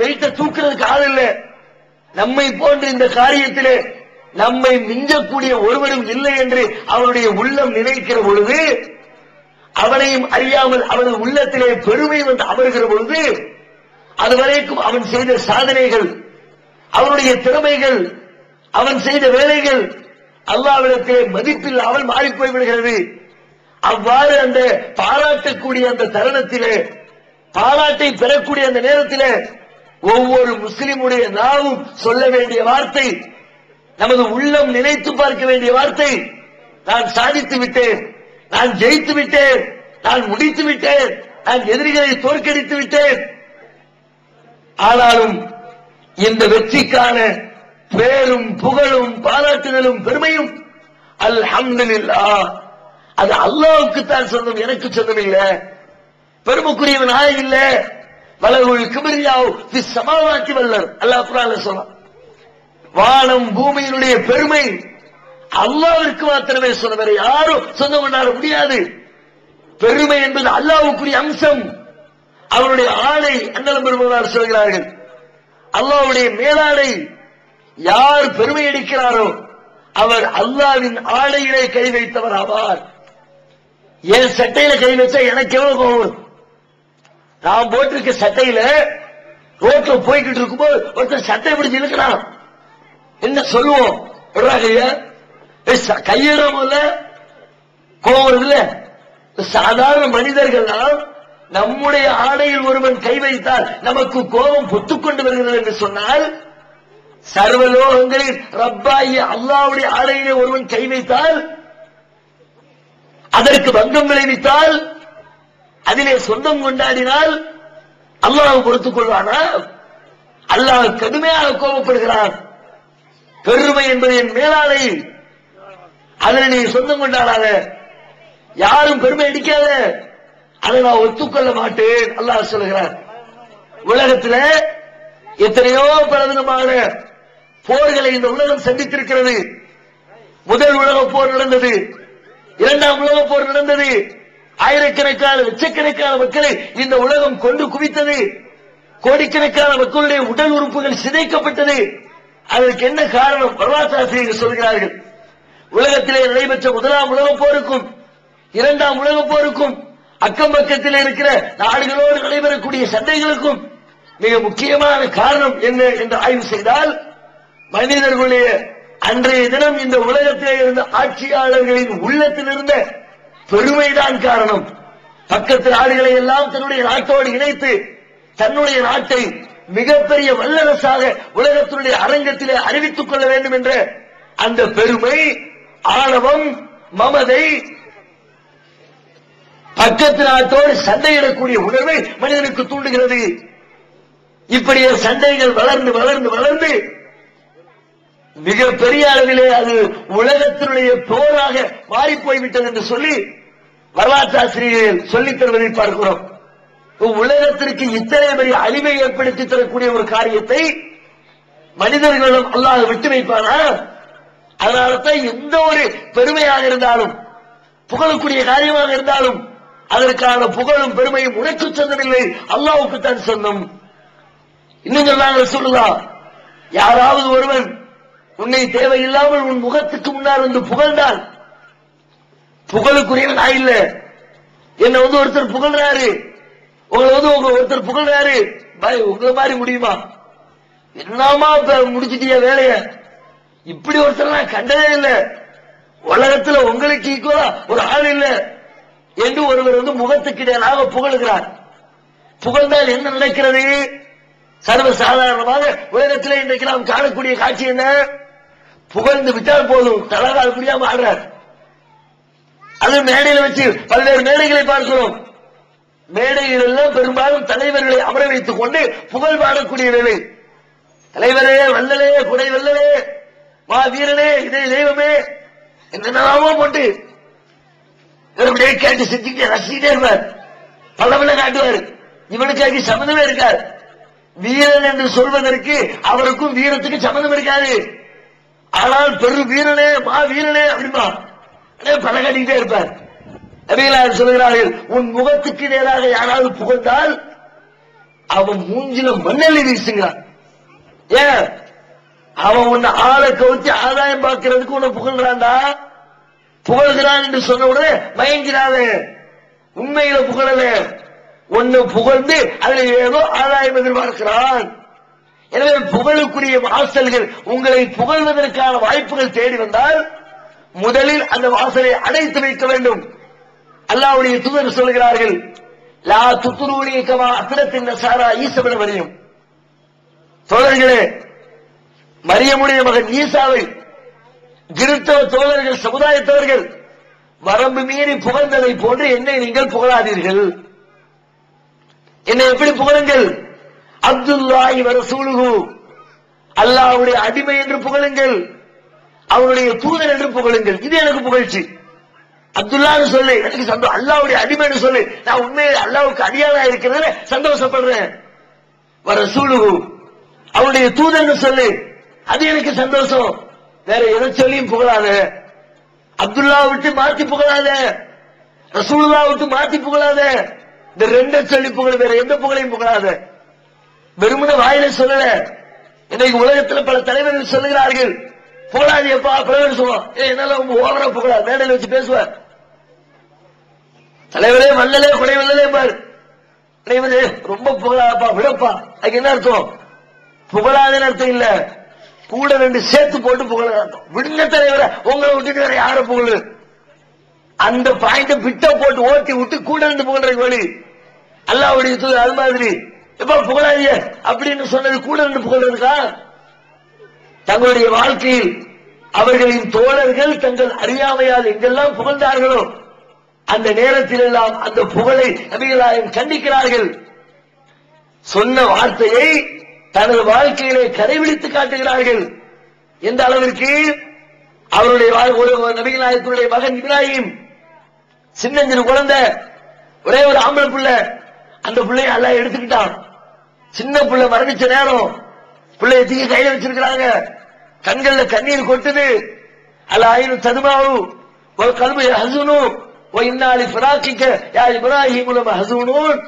வெயிட்ட தூக்குறதுக்கு ஆள் இல்ல, நம்மை போன்ற இந்த காரியத்திலே நம்மை மிஞ்சக்கூடிய ஒருவரும் இல்லை என்று அவனுடைய உள்ளம் நினைக்கிற பொழுது, அவனையும் அறியாமல் அவனது உள்ளத்திலே பெருமை வந்து அமர்கிற பொழுது, அதுவரைக்கும் அவன் செய்த சாதனைகள், அவனுடைய திறமைகள், அவன் செய்த வேலைகள் அல்லாஹ்விடத்திலே மதிப்பில்லாமல் மாறி போய் விடுகிறது. அவ்வாறு அந்த பாராட்டக்கூடிய அந்த தருணத்திலே, பாராட்டை பெறக்கூடிய அந்த நேரத்திலே ஒவ்வொரு முஸ்லிமுடைய நாவும் சொல்ல வேண்டிய வார்த்தை, நமது உள்ளம் நினைத்து பார்க்க வேண்டிய வார்த்தை, நான் சாதித்து விட்டேன், நான் ஜெயித்து விட்டேன், நான் முடித்து விட்டேன், நான் எதிரிகளை தோற்கடித்து விட்டேன். ஆனாலும் இந்த வெற்றிக்கான பேரும் புகழும் பாராட்டுதலும் பெருமையும் அல்ஹம்துலில்லாஹ், அது அல்லாஹ்வுக்கு தான் சொந்தம், எனக்கு சொந்தம் இல்லை. பெருமைக்குரியவன் நான் இல்ல. வலகுல் கிபிரியாவ் ஃபி ஸமாவாத்தி வல்லர். அல்லாஹ் குர்ஆன்ல சொல்றான், வானம் பூமியினுடைய பெருமை அல்லாஹ்விற்கு மாத்திரமே சொன்னவரை யாரும் சொந்தம் கொண்டாட முடியாது. பெருமை என்பது அல்லாஹ்வுக்குரிய அம்சம். அவருடைய ஆடை அண்ணலம் பெருமானார் சொல்கிறார்கள், அல்லாஹ்வுடைய மேலாடை. யார் பெருமை அடிக்கிறாரோ அவர் அல்லாஹ்வின் ஆடையிலே கை வைத்தவர் ஆவார். என் சட்டையில கை வச்சா எனக்கு எவ்வளவு கோவம் வரும்? நான் போட்டிருக்க சட்டையில ரோட்ல போய்கிட்டு இருக்கும்போது ஒருத்தர் சட்டை பிடிச்சு இழுக்கிறான், என்ன சொல்லுவோம்? கையிடம் கோவம் வருதுல. சாதாரண மனிதர்கள் நம்முடைய ஆடையில் ஒருவன் கை வைத்தால் நமக்கு கோபம் பொத்துக்கொண்டு வருகிறது என்று சொன்னால், சர்வலோகங்களில் ரப்பாயி அல்லாஹ்வுடைய ஆடையிலே ஒருவன் கை வைத்தால், அதற்கு பங்கம் விளைவித்தால், அதிலே சொந்தம் கொண்டாடினால் அல்லாஹ் பொறுத்துக் கொள்வானா? அல்லாஹ் கடுமையாக கோபப்படுகிறான். பெருமை என்பது என் மேலாடை, அதில் நீ சொந்தம் கொண்டாடாத, யாரும் பெருமை அடிக்காத, அதை நான் ஒத்துக்கொள்ள மாட்டேன் அல்லாஹ் சொல்கிறார். உலகத்தில் எத்தனையோ பலவிதமான போர்களை இந்த உலகம் சந்தித்திருக்கிறது. முதல் உலக போர் நடந்தது, இரண்டாம் உலக போர் நடந்தது, ஆயிரக்கணக்கான லட்சக்கணக்கான மக்களை இந்த உலகம் கொண்டு குவித்தது, கோடிக்கணக்கான மக்களுடைய உடல் உறுப்புகள் சிதைக்கப்பட்டது. அதற்கு என்ன காரணம்? வரலாற்றாசிரியர்கள் சொல்கிறார்கள், உலகத்திலே நடைபெற்ற முதலாம் உலக போருக்கும் இரண்டாம் உலக போருக்கும் அக்கம் பக்கத்தில் இருக்கிற நாடுகளோடு நடைபெறக்கூடிய சண்டைகளுக்கும் மிக முக்கியமான காரணம் என்ன என்று ஆய்வு செய்தால், மனிதர்களுடைய அன்றைய தினம் இந்த உலகத்திலே இருந்த ஆட்சியாளர்களின் உள்ளத்தில் இருந்த பெருமைதான் காரணம். பக்கத்து நாடுகளை எல்லாம் தன்னுடைய நாட்டோடு இணைத்து தன்னுடைய நாட்டை மிகப்பெரிய வல்லரசாக உலகத்தினுடைய அரங்கத்திலே அறிவித்துக் கொள்ள வேண்டும் என்ற அந்த பெருமை, ஆணவம், மமதை, பக்கத்து நாட்டோடு சண்டையிடக்கூடிய உணர்வை மனிதனுக்கு தூண்டுகிறது. இப்படியே சண்டைகள் வளர்ந்து வளர்ந்து வளர்ந்து மிக பெரிய அளவிலே அது உலகத்தினுடைய போராக மாறி போய்விட்டது என்று சொல்லி வரலாற்றாசிரியர்கள் சொல்லித் தருவதை பார்க்கிறோம். உலகத்திற்கு இத்தனை பெரிய அழிவை ஏற்படுத்தி தரக்கூடிய ஒரு காரியத்தை மனிதர்களிடம் அல்லாஹ் விட்டு வைப்பானா? அதனால்தான் எந்த ஒரு பெருமையாக இருந்தாலும், புகழக்கூடிய காரியமாக இருந்தாலும், அதற்கான புகழும் பெருமையும் உனக்கு சொந்தமில்லை, அல்லாஹ்வுக்கு தான் சொந்தம். இன்னும் சொன்னாங்க ரசூலுல்லாஹ், யாராவது ஒருவன் உன்னை தேவையில்லாமல் உன் முகத்துக்கு முன்னால் வந்து புகழ்ந்தால், புகழுக்குரியவன் நான் இல்ல, என்ன ஒருத்தர் புகழ்றாரு, உங்களை ஒருத்தர் புகழ்றாரு, உங்களை மாதிரி முடியுமா? என்னமா முடிச்சிட்டிய வேலைய, இப்படி ஒருத்தர் நான் கண்டதே இல்லை, உலகத்துல உங்களுக்கு ஈக்குவலா ஒரு ஆள் இல்ல என்று ஒருவர் முகத்துக்கு இடையிலாக புகழ்கிறார். புகழ்ந்தால் என்ன நடக்கிறது? சர்வ சாதாரணமாக உலகத்திலே இன்றைக்கு நாம் காணக்கூடிய காட்சி என்ன? புகழ்ந்து விட்டால் போதும் தலகால் முடியாம ஆடுறார். அது மேடையில் வச்சு பல்வேறு மேடைகளை பார்க்கிறோம். மேடைகள் எல்லாம் பெரும்பாலும் தலைவர்களை அமர வைத்துக் கொண்டு புகழ் பாடக்கூடிய வேலை. தலைவரே, வல்லலே, குடை வல்லலே, மா வீரனே, இதே தெய்வமே, என்னென்னலாமோ போட்டு இவருடைய கேட்டு செஞ்சுக்கிட்டே ரசிக்கிட்டே இருப்பார், பலவல காட்டுவார். இவனுக்கு சம்மந்தமே இருக்காது. வீரன் என்று சொல்வதற்கு அவருக்கும் வீரத்துக்கு சம்மந்தம் இருக்காது. ஆனால் பெரு வீரனே, மா வீரனே அப்படிமா பல காட்டிக்கிட்டே இருப்பார். நபிகளார் சொல்கிறார்கள், உன் முகத்துக்கு நேராக யாராவது புகழ்ந்தால் அவன் மூஞ்சில மண்ணெல்லி வீசுகிறான். ஏன்? அவன் உன்னை ஆளை கவுத்தி ஆதாயம் பார்க்கிறதுக்கு உன்னை புகழ்றான்டா. புகழ்கிறான் என்று சொன்ன உடனே மயங்கிறாவே, உண்மையில புகழல, ஒன்னு புகழ்ந்து அதுல ஏதோ ஆதாயம் எதிர்பார்க்கிறான். எனவே புகழுக்குரிய வாசல்கள், உங்களை புகழ்வதற்கான வாய்ப்புகள் தேடி வந்தால் முதலில் அந்த வாசலை அடைத்து வைக்க வேண்டும். அல்லாஹ்வுடைய தூதர் சொல்கிறார்கள், லா துத்ரூனி கமா அத்ரத்தின் நஸாரா ஈஸா இப்னு மரியம். தோழர்களே, மரியமுடைய மகன் ஈசாவை கிறிஸ்தவ தோழர்கள், சமுதாயத்தவர்கள் வரம்பு மீறி புகழ்ந்ததை போன்று என்னை நீங்கள் புகழாதீர்கள். என்னை எப்படி புகழுங்கள்? அப்துல்லாஹி வ ரசூலுஹு, அல்லாஹ்வுடைய அடிமை என்று புகழுங்கள், அவருடைய தூதர் என்று புகழுங்கள். இது எனக்கு புகழ்ச்சி. அப்துல்லான்னு சொல்லு, எனக்கு சந்தோஷம். அல்லாஹ்வுடைய அடிமைன்னு சொல்லு, நான் உண்மையிலே அல்லாஹ்வுக்கு அடியாளா இருக்கிறதுல சந்தோஷப்படுறேன். ரசூலுஹு, அவருடைய தூதர்னு சொல்லு, அது எனக்கு சந்தோஷம். வேற எதை சொல்லியும் புகழாத. அப்துல்லா விட்டு மாத்தி புகழாத, ரசூலுல்லாஹ் விட்டு மாத்தி புகழாத. இந்த ரெண்டை சொல்லி புகழ், வேற எந்த புகழையும் புகழாத. வெறுமன வாயில சொல்லல. இன்னைக்கு உலகத்துல பல தலைவர்கள் சொல்லுகிறார்கள், புகழாது எப்பா தலைவர் சொல்லுவான், என்னால ஓவரா புகழா மேடையில் வச்சு பேசுவார். தலைவரே வல்லலே கொடை வல்லலே பாரு, ரொம்ப புகழாப்பா விடப்பா. அதுக்கு என்ன அர்த்தம்? புகழாதுன்னு அர்த்தம் இல்ல, கூட ரெண்டு சேர்த்து போட்டு புகழ அர்த்தம். விடுங்க தலைவரை, உங்களை விட்டுட்டு வேற யார புகழு? அந்த பாயிண்ட பிட்ட போட்டு ஓட்டி விட்டு கூட ரெண்டு புகழ்றதுக்கு வழி. அல்லாஹ்வுடைய தூதர் அது மாதிரி எப்ப புகழாதிய அப்படின்னு சொன்னது கூட ரெண்டு புகழ்றதுக்கா? தங்களுடைய வாழ்க்கையில் அவர்களின் தோழர்கள் தங்கள் அறியாமையால் எங்கெல்லாம் புகழ்ந்தார்களோ அந்த நேரத்தில் எல்லாம் அந்த புகழை நபிகள் நாயகம் கண்டிக்கிறார்கள். சொன்ன வார்த்தையை தனது வாழ்க்கையிலே கடைபிடித்து காட்டுகிறார்கள். எந்த அளவிற்கு? அவருடைய நபிகள் நாயகத்தினுடைய மகன் இப்ராஹிம், சின்னஞ்சிறு குழந்தை, ஒரே ஒரு ஆம்பளை பிள்ளை. அந்த பிள்ளையை அல்லாஹ் எடுத்துக்கிட்டான். சின்ன பிள்ளை மரணிச்ச நேரம் பிள்ளைய தூக்கி கையில வச்சிருக்கிறாங்க. கண்கள்ல கண்ணீர் கொட்டுது. அல்லாஹ்வு ததுமாவு ஒரு கல்வி ஹசுனு இன்னாலி ஃபிராக்கிக்க யா இப்ராஹிம் லமஹசூனூன்.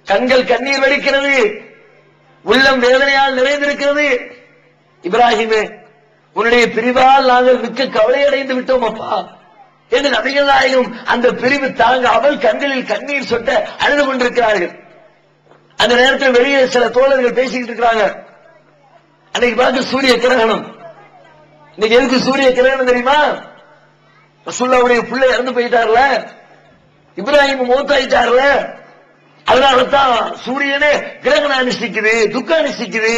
கண்கள் கண்ணீர் வடிக்கிறது, உள்ளம் வேதனையால் நிறைந்திருக்கிறது. இப்ராஹிமே, உன்னுடைய பிரிவால் நாங்கள் மிக்க கவலை அடைந்து விட்டோம் அப்பா என்று நபிகள் நாயகம் அந்த பிரிவு தாங்க அவள் கண்களில் கண்ணீர் சொட்ட அழுது கொண்டிருக்கிறார்கள். அந்த நேரத்தில் வெளியே சில தோழர்கள் பேசிக்கிட்டு இருக்கிறாங்க. அன்னைக்கு பார்த்து சூரிய கிரகணம். இன்னைக்கு எதுக்கு சூரிய கிரகணம் தெரியுமா? ரசூலுல்லாஹ்வுடைய பிள்ளை இறந்து போயிட்டார்ல, இப்ராஹிம் மௌத்தாயிட்டார்ல, அதனாலதான் சூரியனே கிரகணம் அனுஷ்டிக்குது, துக்கம் அனுஷ்டிக்குது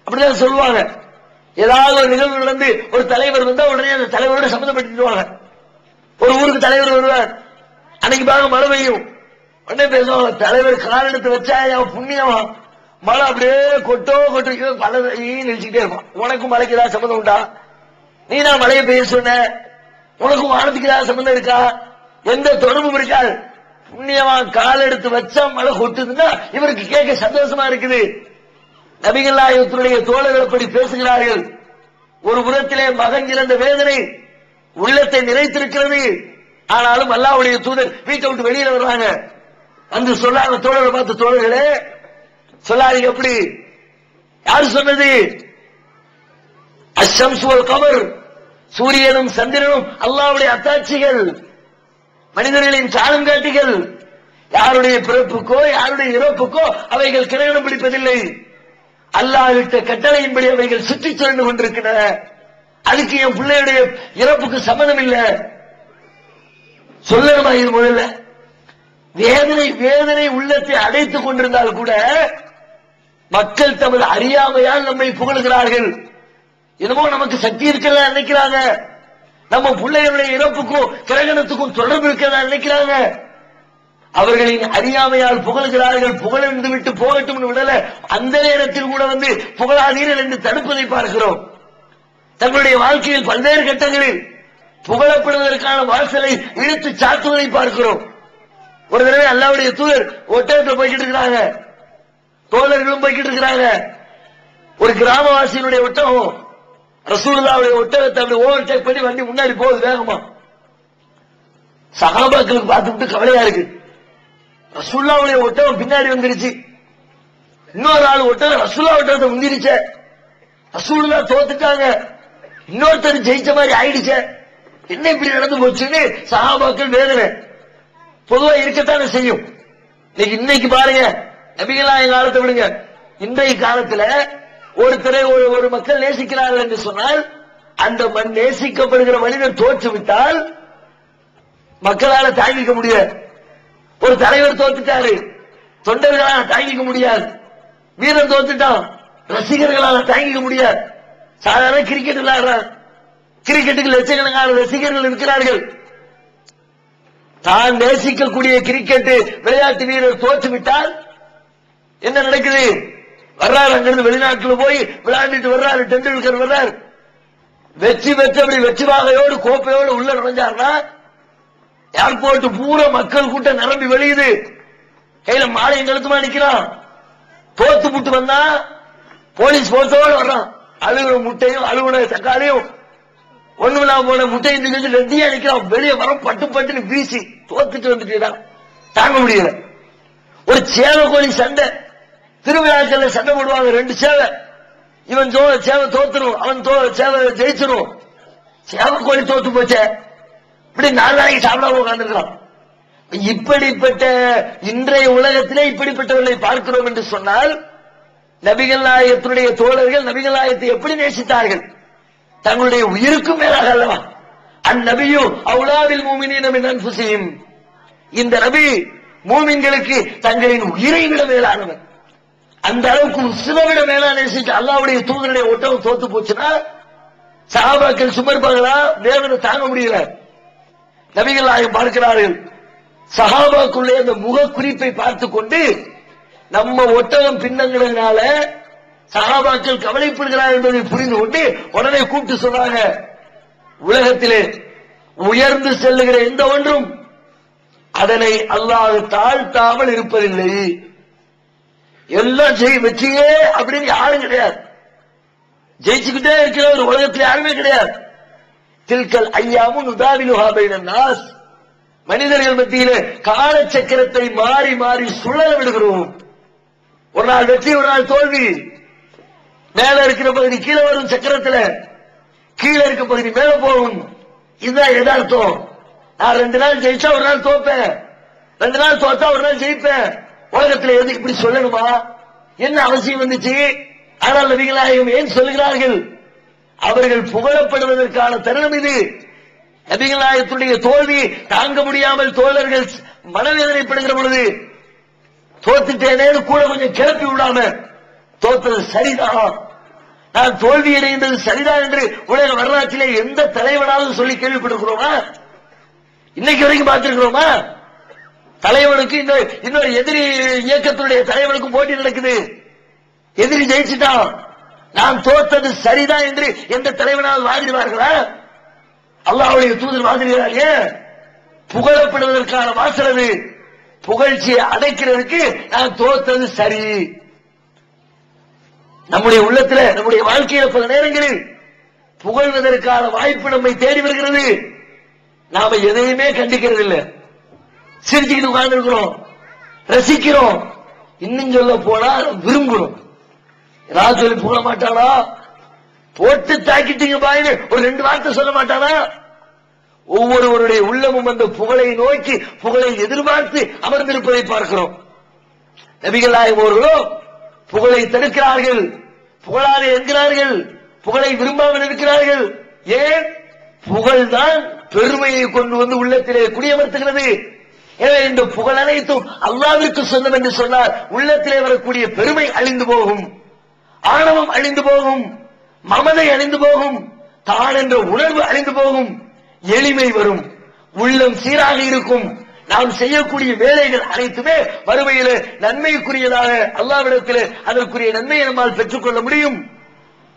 அப்படிதான் சொல்லுவாங்க. ஏதாவது ஒரு நிகழ்வு நடந்து ஒரு தலைவர் வந்தா உடனே அந்த தலைவரோட சம்மந்தப்பட்டுவாங்க. ஒரு ஊருக்கு தலைவர் வருவார், அன்னைக்கு பாருங்க மழை பெய்யும், உடனே பேசுவாங்க, தலைவர் கால் எடுத்து வச்சா புண்ணியமா மழை அப்படியே கொட்டோ கொட்டு பல நினைச்சுக்கிட்டே இருப்பான். உனக்கும் மழைக்கு ஏதாவது சம்மந்தம் உண்டா? நீ நான் மழையை பெய்ய சொன்ன, உனக்கும் வானத்துக்கு ஏதாவது சம்பந்தம் இருக்கா? எந்த தொடர்பும் இருக்காது. புண்ணியமா கால் எடுத்து வச்சா மழை கொட்டுதுன்னா இவருக்கு கேட்க சந்தோஷமா இருக்குது. நபிகள் நாயகத்தினுடைய தோழர்கள் அப்படி பேசுகிறார்கள். ஒரு புறத்திலே மகன் இறந்த வேதனை உள்ளத்தை நிறைத்திருக்கிறது. ஆனாலும் அல்லாஹ்வுடைய தூதர் வீட்டை விட்டு வெளியில வர்றாங்க. வந்து சொல்லாங்க, தோழர்களை பார்த்து, தோழர்களே சொல்லாதீங்க. எப்படி? யாரு சொன்னது? அஷ்ஷம்ஸ் வல் கமர், சூரியனும் சந்திரனும் அல்லாஹ்வுடைய அத்தாட்சிகள், மனிதர்களின் காலங்காட்டிகள். யாருடைய பிறப்புக்கோ யாருடைய இறப்புக்கோ அவைகள் கிரகணம் பிடிப்பதில்லை. அல்லாஹ் விட்ட கட்டளையின்படி அவைகள் சுற்றி சுழன்று கொண்டிருக்கின்றன. அதுக்கு என் பிள்ளையுடைய இறப்புக்கு சம்மதம் இல்லை. சொல்லணுமா? இது முதல்ல வேதனை உள்ளத்தை அடைத்துக் கொண்டிருந்தால் கூட மக்கள் தமது அறியாமையால் நம்மை புகழ்கிறார்கள். என்னமோ நமக்கு சக்தி இருக்கிறதா நினைக்கிறாங்க. நம்ம பிள்ளைகளுடைய இறப்புக்கும் கிரகணத்துக்கும் தொடர்பு இருக்கிறதா நினைக்கிறாங்க. அவர்களின் அறியாமையால் புகழ்கிறார்கள். புகழ்ந்து விட்டு போகட்டும் விடல, அந்த நேரத்தில் கூட வந்து புகழாதீர்கள் என்று தடுப்பதை பார்க்கிறோம். தங்களுடைய வாழ்க்கையில் பல்வேறு கட்டங்களில் புகழப்படுவதற்கான வாசலை இழுத்து சாத்துவதை பார்க்கிறோம். ஒரு தடவை அல்லாஹ்வுடைய தூதர் ஒட்டகத்தில் போய்கிட்டு இருக்கிறாங்க, தோழர்களும் போய்கிட்டு இருக்கிறாங்க. ஒரு கிராமவாசியினுடைய ஒட்டகம் ரசூலுல்லாஹ்வுடைய ஒட்டகத்தை அப்படி ஓவர்டேக் பண்ணி வண்டி முன்னாடி போகுது வேகமா. சஹாபாக்களுக்கு பார்த்துட்டு கவலையா இருக்கு. ரசூலுல்லாஹ்வுடைய ஒட்டகம் பின்னாடி வந்துருச்சு. இன்னொரு ஆள் ஒட்டகம் ரசூலுல்லாஹ் ஒட்டகத்தை முந்திருச்ச. ரசூலுல்லாஹ் தோத்துட்டாங்க, இன்னொருத்தர் ஜெயிச்ச மாதிரி ஆயிடுச்ச. என்ன இப்படி நடந்து போச்சுன்னு சஹாபாக்கள் வேதனை பொதுவா இருக்கத்தானே செய்யும். இன்னைக்கு பாருங்க, நபிகள் நாயகம் காலத்தை விடுங்க, இன்றைய காலத்துல ஒருத்தரை ஒரு மக்கள் நேசிக்கிறார்கள் என்று சொன்னால் அந்த நேசிக்கப்படுகிற மனிதன் தோற்றுவிட்டால் மக்களால தாங்கிக்க முடியாது. ஒரு தலைவர் தோத்துட்டாரு, தொண்டர்களால தாங்கிக்க முடியாது. வீரன் தோத்துட்டான், ரசிகர்களால தாங்கிக்க முடியாது. சாதாரண கிரிக்கெட் விளையாடுறாங்க, கிரிக்கெட்டுக்கு லட்சக்கணக்கான ரசிகர்கள் இருக்கிறார்கள். தான் நேசிக்கக்கூடிய கிரிக்கெட் விளையாட்டு வீரர் தோற்றுவிட்டால் என்ன நடக்குது? வர்றாரு, அங்கிருந்து வெளிநாட்டில் போய் விளையாண்டுட்டு வர்றாரு, டெண்டுல்கர் வர்றாரு, வெற்றி பெற்றபடி வெற்றி வாகையோடு கோப்பையோடு உள்ள நுழைஞ்சாருன்னா ஏர்போர்ட் பூரா மக்கள் கூட்டம் நிரம்பி வெளியுது. கையில மாலை எங்களுக்குமா நிக்கிறான். தோத்து புட்டு வந்தா போலீஸ் போட்டோட வர்றான். அழுகுற முட்டையும் அழுகுற தக்காளியும் ஒண்ணுமில்லாம போன முட்டையும் ரெண்டியா நிக்கிறான். வெளியே வர பட்டு பட்டுன்னு வீசி தோத்துட்டு வந்துட்டா தாங்க முடியல. ஒரு சேவை கோழி சண்டை, திருவிழாக்கள்ல சண்டை போடுவாங்க. 2 சேவை, இவன் சேவை தோத்துரும், அவன் சேவை ஜெயிச்சிரும். சேவை கோழி தோத்து போச்ச, இப்படி 4 நாளைக்கு சாப்பிடாம உட்கார்ந்துருக்கான். இப்படிப்பட்ட இன்றைய உலகத்திலே இப்படிப்பட்டவர்களை பார்க்கிறோம் என்று சொன்னால், நபிகள் நாயகத்தினுடைய தோழர்கள் நபிகள் நாயகத்தை எப்படி நேசித்தார்கள்? தங்களுடைய உயிருக்கும் மேலாக அல்லவா? அந்நபியும் அவுலாவில் மூமினீன மின் அன்ஃபுஸிஹிம். இந்த நபி மூமின்களுக்கு தங்களின் உயிரை விட மேலானவர். அந்த அளவுக்கு உஸ்ரை விட மேலான நேசிச்சு அல்லாஹ்வுடைய தூதருடைய ஒட்டகம் தோத்து போச்சுன்னா சஹாபாக்கள் சுமர்பாங்களா? வேதனை தாங்க முடியல. நபிகள் நாயகம் பார்க்கிறார்கள், சஹாபாக்குள்ளே அந்த முக குறிப்பை பார்த்து கொண்டு நம்ம ஒட்டகம் பின்னங்கிறதுனால சஹாபாக்கள் கவலைப்படுகிறார் என்பதை புரிந்து கொண்டு உடனே கூப்பிட்டு சொன்னாங்க, உலகத்திலே உயர்ந்து செல்லுகிற எந்த ஒன்றும் அதனை அல்லாஹ் தாழ்த்தாமல் இருப்பதில்லை. எல்லாம் வெற்றியே அப்படின்னு யாரும் கிடையாது. ஜெயிச்சுக்கிட்டே இருக்கிற ஒரு உலகத்தில் யாருமே கிடையாது. தில்கல் ஐயாமும் நுதாவிலுஹா பைனன் நாஸ். மனிதர்கள் மத்தியிலே காலச்சக்கரத்தை மாறி மாறி சுழல விடுகிறோம். ஒரு நாள் வெற்றி, ஒரு நாள் தோல்வி. மேல இருக்கிற பகுதி கீழே வரும் சக்கரத்துல, கீழே இருக்க பகுதி மேல போகும். இதுதான் எதார்த்தம். நான் 2 நாள் ஜெயிச்சா ஒரு நாள் தோப்பேன், 2 நாள் தோத்தா ஒரு நாள் ஜெயிப்பேன். உலகத்துல எது இப்படி சொல்லணுமா? என்ன அவசியம் வந்துச்சு? ஆனால் நபிகள் நாயகம் ஏன் சொல்கிறார்கள்? அவர்கள் புகழப்படுவதற்கான தருணம் இது. நபிகள் நாயகத்துடைய தோல்வி தாங்க முடியாமல் தோழர்கள் மனவேதனைப்படுகிற பொழுது, தோத்துட்டேனே கூட கொஞ்சம் கிளப்பி விடாம, தோத்தது சரிதான், நான் தோல்வி அடைந்தது சரிதான் என்று உலக வரலாற்றிலே எந்த தலைவனாவது சொல்லி கேள்விப்பட்டிருக்கிறோமா? இன்னைக்கு வரைக்கும் பார்த்திருக்கிறோமா? தலைவனுக்கு இன்னொரு எதிரி இயக்கத்தினுடைய தலைவனுக்கும் போட்டி நடக்குது. எதிரி ஜெயிச்சுட்டான், நான் தோத்தது சரிதான் என்று எந்த தலைவனாவது வாதிடுவார்களா? அல்லாஹ்வுடைய தூதர் வாதிடுகிறாரே. புகழப்படுவதற்கான வாசல் அது. புகழ்ச்சியை அடைக்கிறதுக்கு நான் தோத்தது சரி. நம்முடைய உள்ளத்தில், நம்முடைய வாழ்க்கையில பல நேரங்களில் புகழ்வதற்கான வாய்ப்பு நம்மை தேடி வருகிறது. நாம எதையுமே கண்டிக்கிறது இல்லை, சிரிச்சுக்கிட்டு உட்கார்ந்து இருக்கிறோம், ரசிக்கிறோம். இன்னும் சொல்ல போனா விரும்புறோம். ஏதாவது சொல்லி புகழ மாட்டானா? போட்டு தாக்கிட்டீங்க பாயின்னு ஒரு 2 வார்த்தை சொல்ல மாட்டானா? ஒவ்வொருவருடைய உள்ளமும் அந்த புகழை நோக்கி, புகழை எதிர்பார்த்து அமர்ந்திருப்பதை பார்க்கிறோம். நபிகள் நாயகம் அவர்களோ புகழை தடுக்கிறார்கள், புகழாதே என்கிறார்கள், புகழை விரும்பாமல் இருக்கிறார்கள். ஏன்? புகழ்தான் பெருமையை கொண்டு வந்து உள்ளத்திலே குடியமர்த்துகிறது. எனவே இந்த புகழ் அனைத்தும் அல்லாஹ்விற்கு சொந்தம் என்று சொன்னார், உள்ளத்திலே வரக்கூடிய பெருமை அழிந்து போகும், ஆணவம் அழிந்து போகும், மமதை அழிந்து போகும், தான் என்ற உணர்வு அழிந்து போகும், எளிமை வரும், உள்ளம் சீராக இருக்கும். நாம் செய்யக்கூடிய வேலைகள் அனைத்துமே வறுமையில நன்மைக்குரியதாக அல்லாஹ்விடத்தில் அதற்குரிய நன்மையை நம்மால் பெற்றுக்கொள்ள முடியும்.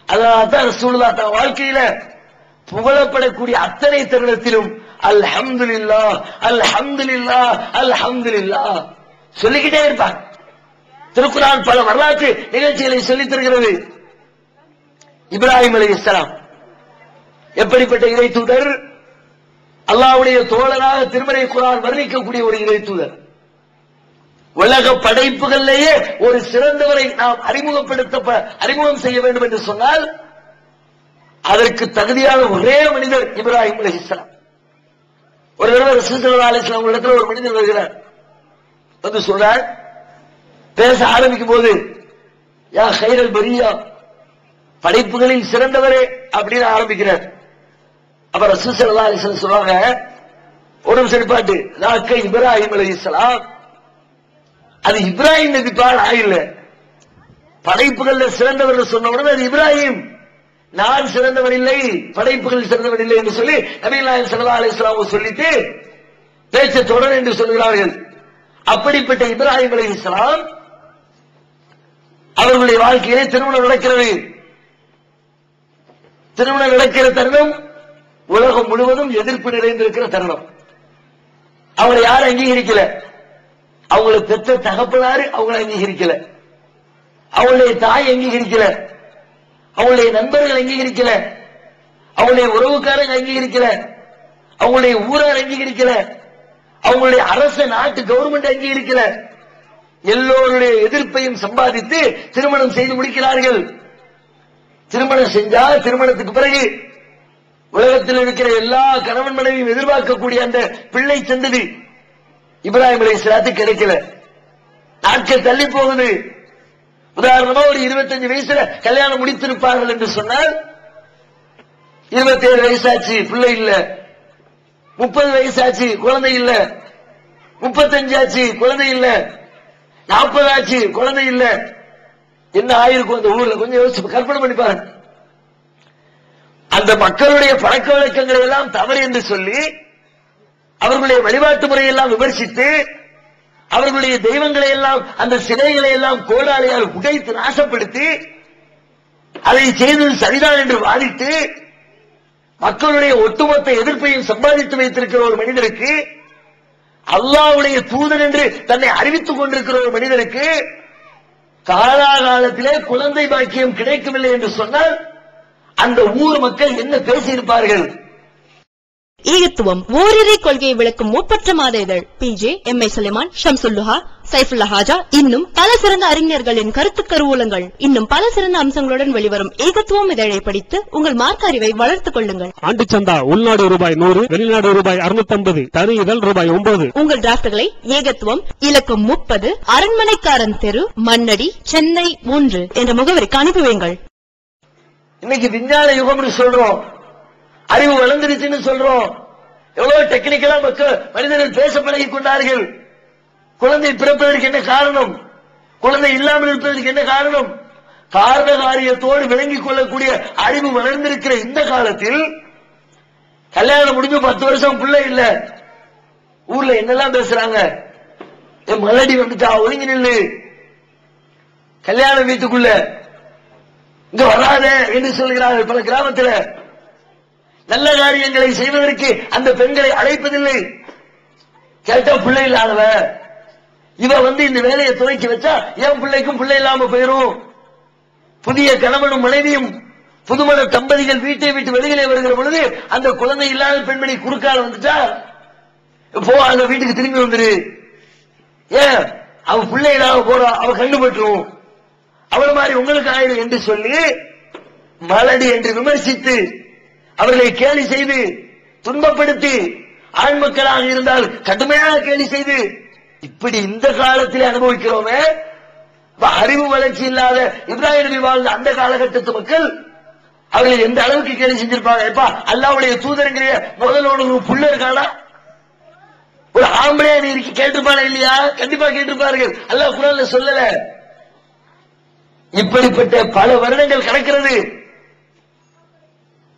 அதனால்தான் ரசூலுல்லாஹ் தன் வாழ்க்கையில புகழப்படக்கூடிய அத்தனை தருணத்திலும் அல்ஹம்துலில்லாஹ் அல்ஹம்துலில்லாஹ் அல்ஹம்துலில்லாஹ் சொல்லிக்கிட்டே இருப்பார். திருக்குர்ஆன் பல வரலாற்று நிகழ்ச்சிகளை சொல்லித் தருகிறது. இப்ராஹிம் அலைஹிஸ்ஸலாம் எப்படிப்பட்ட இறை தூதர், அல்லாஹ்வுடைய தோழராக திருமறை குர்ஆன் வர்ணிக்கக்கூடிய ஒரு இறை தூதர். உலக படைப்புகளிலேயே ஒரு சிறந்தவரை நாம் அறிமுகம் செய்ய வேண்டும் என்று சொன்னால் அதற்கு தகுதியான ஒரே மனிதர் இப்ராஹிம் அலைஹிஸ்ஸலாம். ஒரு தடவை ரசூல் ஸல்லல்லாஹு அலைஹி வஸல்லம் இடத்துல ஒரு மனிதர் வருகிறார், வந்து சொல்றார், பேச ஆரம்பிக்கும் போது, யா கைரல் பரியா, படைப்புகளில் சிறந்தவரே அப்படின்னு ஆரம்பிக்கிறார். அப்ப ரசூல் ஸல்லல்லாஹு அலைஹி வஸல்லம் சொல்றாங்க, ஒரு சரிப்பாட்டு, நாக்க இப்ராஹிம் அலைஹிஸ்ஸலாம், அது இப்ராஹிம் நபி பால் ஆயில்ல, படைப்புகள் சிறந்தவர் சொன்ன உடனே அது இப்ராஹிம், நான் சிறந்தவன் இல்லை, படைப்புகள் சிறந்தவன் இல்லை என்று சொல்லி நபிகள் நாயகம் ஸல்லல்லாஹு அலைஹி வஸல்லம் சொல்லிட்டு பேச்ச தொடர் என்று சொல்கிறார்கள். அப்படிப்பட்ட இப்ராஹிம் அலைஹிஸ்ஸலாம் அவர்களுடைய வாழ்க்கையிலே திருமணம் நடக்கிறது. திருமணம் நடக்கிற தருணம் உலகம் முழுவதும் எதிர்ப்பு நிறைந்திருக்கிற தருணம். அவங்களை யாரும் அங்கீகரிக்கல. அவங்களை பெற்ற தகப்பனாரு அவங்களை அங்கீகரிக்கல, அவங்களுடைய தாய் அங்கீகரிக்கல, அவங்களுடைய நண்பர்கள் அங்கீகரிக்கல, அவங்களுடைய உறவுக்காரங்க அங்கீகரிக்கல, அவங்களுடைய ஊரார் அங்கீகரிக்கல, அவங்களுடைய அரசு நாட்டு கவர்மெண்ட் அங்கீகரிக்கல. எல்லோருடைய எதிர்ப்பையும் சம்பாதித்து திருமணம் செய்து முடிக்கிறார்கள். திருமணம் செஞ்சா திருமணத்துக்கு பிறகு உலகத்தில் இருக்கிற எல்லா கணவன் மனைவியும் எதிர்பார்க்கக்கூடிய அந்த பிள்ளை சந்ததி இப்ராஹிம் அலைஹிஸ்ஸலாத்துக்கு கிடைக்கல. நாட்கள் தள்ளி போகுது. உதாரணமா ஒரு 25 வயசுல கல்யாணம் முடித்திருப்பார்கள் என்று சொன்னால் 27 வயசாச்சு பிள்ளை இல்ல, 30 வயசாச்சு குழந்தை இல்ல, 35 ஆச்சு குழந்தை இல்ல, 40 ஆச்சு குழந்தை இல்ல. என்ன ஆயிருக்கும் அந்த ஊர்ல? கொஞ்சம் யோசிச்சு கற்பனை பண்ணி பாருங்க. அந்த மக்களுடைய பழக்க வழக்கங்களை எல்லாம் தவறு என்று சொல்லி அவர்களுடைய வழிபாட்டு முறையெல்லாம் விமர்சித்து அவர்களுடைய தெய்வங்களை எல்லாம் அந்த சிலைகளை எல்லாம் கோடாலையால் உடைத்து நாசப்படுத்தி அதை செய்தது சரிதான் என்று வாதிட்டு மக்களுடைய ஒட்டுமொத்த எதிர்ப்பையும் சம்பாதித்து வைத்திருக்கிற ஒரு மனிதருக்கு, அல்லாஹ்வுடைய தூதன் என்று தன்னை அறிவித்துக் கொண்டிருக்கிற ஒரு மனிதருக்கு காலாகாலத்திலே குழந்தை பாக்கியம் கிடைக்கவில்லை என்று சொன்னால் அந்த ஊர் மக்கள் என்ன பேசியிருப்பார்கள்? ஏகத்துவம் ஓரிரை கொள்கையை விளக்கும் முப்பற்ற மாத இதழ் PJ, MI சுலைமான், ஷம்சுல்லுஹா, சைஃபுல்லா ஹாஜா, இன்னும் பல சிறந்த அறிஞர்களின் கருத்து கருவூலங்கள், இன்னும் பல சிறந்த அம்சங்களுடன் வெளிவரும் ஏகத்துவம் இதழை படித்து உங்கள் மார்க்க அறிவை வளர்த்துக் கொள்ளுங்கள். ஆண்டு சந்தா உள்நாடு ரூபாய் 100, வெளிநாடு ரூபாய் 650, தனி இதழ் ரூபாய் 9. உங்கள் டிராப்ட்களை ஏகத்துவம், இலக்கம் 30, அரண்மனைக்காரன் தெரு, மண்ணடி, சென்னை 3 என்ற முகவரிக்கு அனுப்பி வையுங்கள். இன்னைக்கு விஞ்ஞான யுகம்னு சொல்றோம், அறிவு வளர்ந்துருச்சுன்னு சொல்றோம். எவ்வளவு டெக்னிக்கலா மக்கள் மனிதர்கள் பேச பழகிக் கொண்டார்கள். குழந்தை பிறப்பதற்கு என்ன காரணம்? குழந்தை இல்லாமல் இருப்பதற்கு என்ன காரணம்? காரண காரியத்தோடு விளங்கிக் கொள்ளக்கூடிய அறிவு வளர்ந்திருக்கிற இந்த காலத்தில் கல்யாணம் முடிஞ்சு 10 வருஷம் பிள்ளை இல்ல, ஊர்ல என்னெல்லாம் பேசுறாங்க? என் மலடி வந்துட்டா, ஒதுங்கி நில்லு, கல்யாண வீட்டுக்குள்ள இங்க வராத என்று சொல்கிறார்கள். பல கிராமத்தில் நல்ல காரியங்களை செய்வதற்கு அந்த பெண்களை அழைப்பதில்லை. கேட்டா பிள்ளை இல்லாதவ இவ இந்த வேலையை துவக்கி வச்சா என் பிள்ளைக்கும் பிள்ளை இல்லாம போயிரும். புதிய கணவனும் மனைவியும் புதுமண தம்பதிகள் வீட்டை விட்டு வெளியிலே வருகிற பொழுது அந்த குழந்தை இல்லாத பெண்மணி குறுக்கால வந்துட்டா போ, அந்த வீட்டுக்கு திரும்பி வந்துரு, ஏன் அவ பிள்ளை இல்லாம போறா, அவ கண்டுபட்டுரும், அவள் மாதிரி உங்களுக்கு ஆயிடும் என்று சொல்லி மலடி என்று விமர்சித்து அவர்களை கேலி செய்து துன்பப்படுத்தி, ஆண் மக்களாக இருந்தால் கடுமையாக கேலி செய்து, இப்படி இந்த காலத்தில் அனுபவிக்கிறோமே. அறிவு வளர்ச்சி இல்லாத இப்ராஹிம் நபி வாழ்ந்த அந்த காலகட்டத்து மக்கள் அவர்களை எந்த அளவுக்கு கேலி செஞ்சிருப்பாங்க? எப்பா அல்லாஹ்வுடைய தூதருங்கிற முதலோடு ஒரு புள்ள இருக்கானா, ஒரு ஆம்பளையா நீ கேட்டிருப்பானா இல்லையா? கண்டிப்பா கேட்டிருப்பார்கள். அல்லாஹ் குர்ஆன்ல சொல்லல. இப்படிப்பட்ட பல வருடங்கள் கடக்கிறது.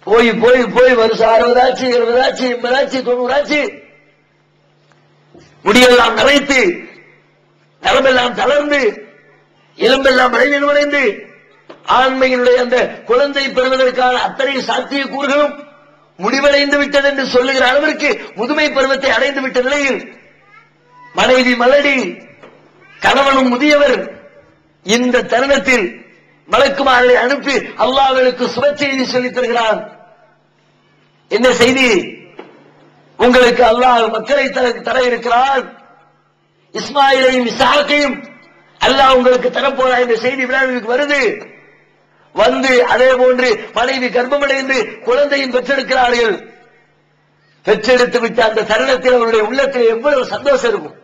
போய் போய் போய் வருஷம் 60 ஆச்சு, 70 ஆச்சு, 80 ஆச்சு, 90 ஆச்சு, முடியெல்லாம் நரைத்து, நரம்பெல்லாம் தளர்ந்து, எலும்பெல்லாம் பலவீனமடைந்து, ஆண்மையினுடைய அந்த குழந்தை பெறுவதற்கான அத்தனை சாத்திய கூறுகளும் முடிவடைந்து விட்டது என்று சொல்லுகிற அளவிற்கு முதுமை பருவத்தை அடைந்து விட்ட நிலையில் மனைவி மலடி, கணவனும் முதியவர், இந்த தருணத்தில் மலக்குமார்களை அனுப்பி அல்லாஹ்வுக்கு சுப செய்தி சொல்லித் தருகிறான். என்ன செய்தி? உங்களுக்கு அல்லாஹ் மக்களை தர இருக்கிறான், இஸ்மாயிலையும் இஸ்ஹாக்கையும் அல்லாஹ் உங்களுக்கு தரப்போறா என்ற செய்தி இப்ராஹிமுக்கு வருது. அதே போன்று மனைவி கர்ப்பமடைந்து குழந்தையும் பெற்றெடுக்கிறார்கள். பெற்றெடுத்து விட்ட அந்த தருணத்தில் அவருடைய உள்ளத்தில் எவ்வளவு சந்தோஷம் இருக்கும்?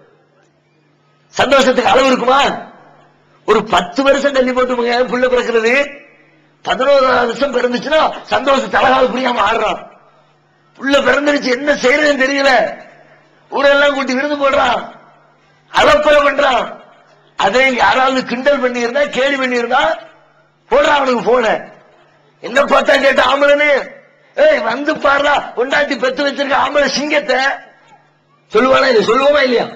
சந்தோஷத்துக்கு அளவு இருக்குமா? ஒரு 10 வருஷம் தள்ளி போட்டு புள்ள பிறக்கிறது, 11வது வருஷம் பிறந்துச்சுன்னா சந்தோஷம் தலகால் புரியாம ஆடுறான். புள்ள பிறந்துருச்சு, என்ன செய்யறதுன்னு தெரியல, ஊரெல்லாம் கூட்டி விருந்து போடுறான், அலப்பறை பண்றான். அதே யாராவது கிண்டல் பண்ணி இருந்தா, கேலி பண்ணி இருந்தா போடுறான் அவனுக்கு போன. என்ன பார்த்தா கேட்ட ஆம்பளனே, வந்து பாடுறா கொண்டாட்டி பெத்து வச்சிருக்க ஆம்பளை சிங்கத்தை சொல்லுவானா? இல்ல சொல்லுவோமா இல்லையா?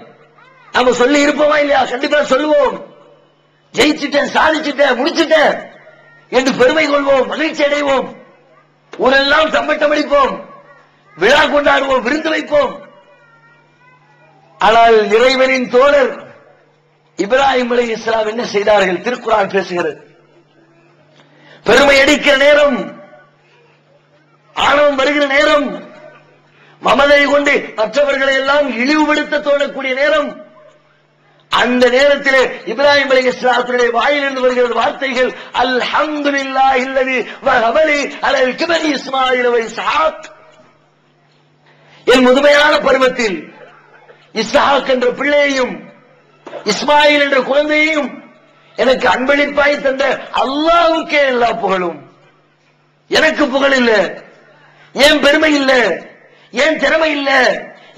நம்ம சொல்லி இருப்போமா இல்லையா? கண்டிப்பா சொல்லுவோம். ஜெயிச்சுட்டேன், சாதிச்சுட்டேன், முடிச்சுட்டேன் என்று பெருமை கொள்வோம், மகிழ்ச்சி அடைவோம், ஊரெல்லாம் தம்பட்டம் அடிப்போம், விழா கொண்டாடுவோம், விருந்து வைப்போம். ஆனால் இறைவனின் தோழர் இப்ராஹிம் அலைஹிஸ்ஸலாம் என்ன செய்தார்கள்? திருக்குர்ஆன் பேசுகிறது. பெருமை அடிக்கிற நேரம், ஆணவம் வருகிற நேரம், மமதை கொண்டு மற்றவர்களை எல்லாம் இழிவுபடுத்த தோணக்கூடிய நேரம், அந்த நேரத்திலே இப்ராஹிம் அலைஹிஸ்ஸலாத்துடைய வாயிலிருந்து வருகிற வார்த்தைகள் அல்ஹம்துலில்லாஹி அல்லதி வஹபலி அலல் கிபரி இஸ்மாயில் வ இஸ்ஹாக். என் முதுமையான பருவத்தில் இஸ்ஹாக் என்ற பிள்ளையையும் இஸ்மாயில் என்ற குழந்தையையும் எனக்கு அன்பளிப்பாய் தந்த அல்லாஹ்வுக்கே எல்லா புகழும். எனக்கு புகழ் இல்ல, ஏன் பெருமை இல்ல, ஏன் திறமை இல்ல,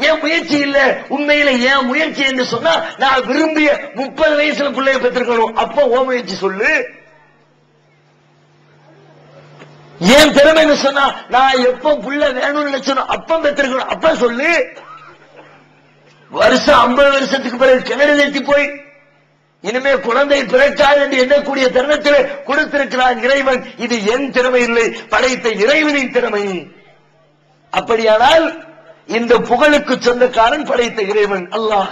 ஏன் முயற்சி இல்ல. உண்மையில ஏன் முயற்சி என்று சொன்னா, நான் விரும்பிய 30 வயசுல பிள்ளைய பெற்றிருக்கணும். அப்ப ஓ முயற்சி சொல்லு. ஏன் திறமைன்னு சொன்னா, நான் எப்ப புள்ள வேணும்னு நினைச்சனோ அப்ப பெற்றிருக்கணும். அப்ப சொல்லு. வருஷம் 50 வருஷத்துக்கு பிறகு கிணறு தேத்தி போய் இனிமே குழந்தை பிறக்காது என்று எண்ணக்கூடிய தருணத்தில் கொடுத்திருக்கிறான் இறைவன். இது என் திறமை இல்லை, படைத்த இறைவனின் திறமை. அப்படியானால் இந்த புகழுக்கு சொந்தக்காரன் படைத்த இறைவன் அல்லாஹ்.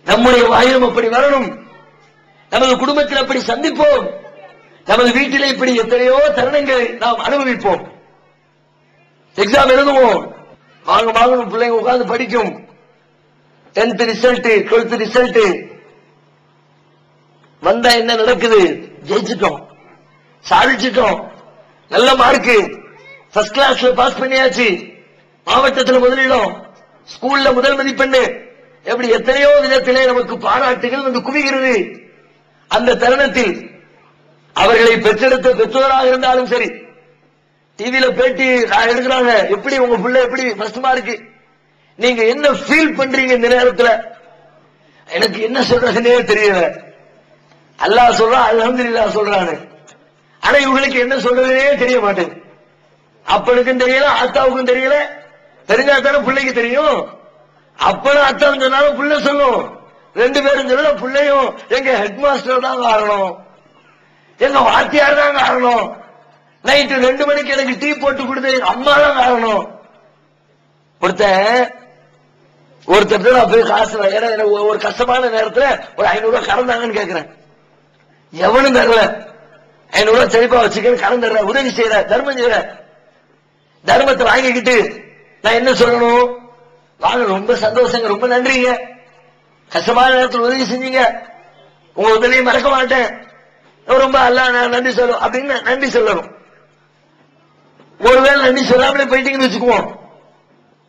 நம்முடைய வாயிலும் அப்படி வரணும், நமது குடும்பத்தில் அப்படி சந்திப்போம், நமது வீட்டிலே இப்படி எத்தனையோ தருணங்களை நாம் அனுபவிப்போம். எக்ஸாம் எழுதுவோம், வாங்கணும், பிள்ளைங்க உட்கார்ந்து படிக்கும். 10th ரிசல்ட், 12th ரிசல்ட் வந்தா என்ன நடக்குது? ஜெயிச்சிட்டோம், சாதிச்சிட்டோம், நல்ல மார்க்கு, ஃபர்ஸ்ட் கிளாஸ்ல பாஸ் பண்ணியாச்சு, மாவட்டத்தில் முதலிடம், ஸ்கூல்ல முதல் மதிப்பெண், எப்படி எத்தனையோ விதத்திலே நமக்கு பாராட்டுகள் வந்து குவிகிறது. அந்த தருணத்தில் அவர்களை பெற்றெடுத்த பெற்றோராக இருந்தாலும் சரி, டிவியில பேட்டி எடுக்கிறாங்க, எப்படி உங்க பிள்ளை எப்படி ஃபர்ஸ்ட் மார்க், நீங்க என்ன ஃபீல் பண்றீங்க இந்த நேரத்தில்? எனக்கு என்ன சொல்றதுன்னே தெரியல. அல்லாஹ் சொல்றான், அல்ஹம்துலில்லாஹ் சொல்றானு, ஆனா இவங்களுக்கு என்ன சொல்றதுனே தெரிய மாட்டேங்குது. அப்பனுக்கும் தெரியல, அத்தாவுக்கும் தெரியல. தெரிஞ்சா தானே பிள்ளைக்கு தெரியும். அப்பனும் அத்தாவும் சொன்னாலும் பிள்ளை சொல்லும். 2 பேரும் சொல்ல பிள்ளையும் எங்க ஹெட் மாஸ்டர் தான் காரணம், எங்க வாத்தியார் தான் காரணம், நைட்டு 2 மணிக்கு எனக்கு டீ போட்டு கொடுத்த எங்க அம்மா தான் காரணம். ஒருத்தர் நான் போய் காசு, ஏன்னா எனக்கு ஒரு கஷ்டமான நேரத்தில் ஒரு 500 ரூபாய் கடன் தாங்கன்னு கேட்கிறேன். எவனும் தரல. 500 ரூபாய் செழிப்பா வச்சுக்க, கடன் தர்ற, உதவி செய்யற, தர்மம் செய்யற. தர்மத்தை வாங்கிக்கிட்டு நான் என்ன சொல்லணும்? வாங்க, ரொம்ப சந்தோஷங்க, ரொம்ப நன்றிங்க, கஷ்டமான நேரத்தில் உதவி செஞ்சீங்க, உங்க உதவியை மறக்க மாட்டேன், ரொம்ப அல்லாஹ் நான் நன்றி சொல்லணும் அப்படின்னு நன்றி சொல்லணும். ஒருவேளை நன்றி சொல்லாமலே போயிட்டீங்கன்னு வச்சுக்குவோம்,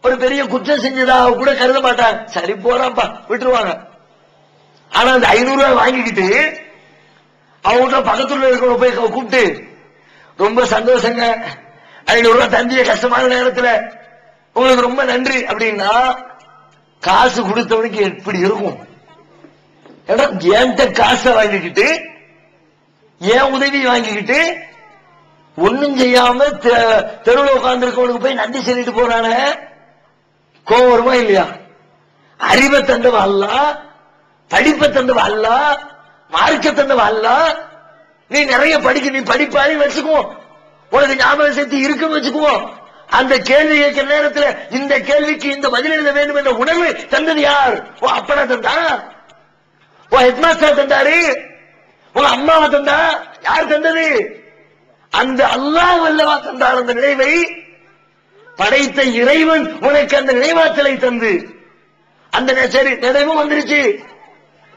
ஒரு பெரிய குற்றம் செஞ்சதாக கூட கருத மாட்டாங்க, சரி போறாப்பா விட்டுருவாங்க. ஆனா அந்த 500 ரூபாய் வாங்கிக்கிட்டு அவங்க பக்கத்துல இருக்கிறவங்க போய் கூப்பிட்டு ரொம்ப சந்தோஷங்க, 500 ரூபாய் தந்திய கஷ்டமான நேரத்தில் உங்களுக்கு ரொம்ப நன்றி அப்படின்னா காசு கொடுத்தவனுக்கு எப்படி இருக்கும்? என்கிட்ட காசை வாங்கிக்கிட்டு, ஏன் உதவி வாங்கிக்கிட்டு, ஒன்னும் செய்யாம தெருவில் உட்கார்ந்து இருக்கவனுக்கு போய் நன்றி சொல்லிட்டு போறான, கோவம் வருமா இல்லையா? அறிவை தந்தவ அல்லாஹ், படிப்பை தந்தவ அல்லாஹ், மார்க்க தந்தவ அல்லாஹ். நீ நிறைய படிக்க, நீ படிப்பாரி வச்சுக்குவோம், உனக்கு ஞாபக சக்தி இருக்குன்னு வச்சுக்குவோம். அந்த கேள்வி கேட்கிற நேரத்தில் இந்த கேள்விக்கு இந்த பதில் எழுத வேண்டும் என்ற உணர்வு தந்தது யார்? ஓ அப்பனா தந்தா, ஓ ஹெட்மாஸ்டர் தந்தாரு, உங்க அம்மாவை தந்தா, யார் தந்தது? அந்த அல்லாஹ் வல்லவா தந்தார். அந்த நினைவை படைத்த இறைவன் உனக்கு அந்த நினைவாற்றலை தந்து, அந்த சரி நினைவும் வந்துருச்சு,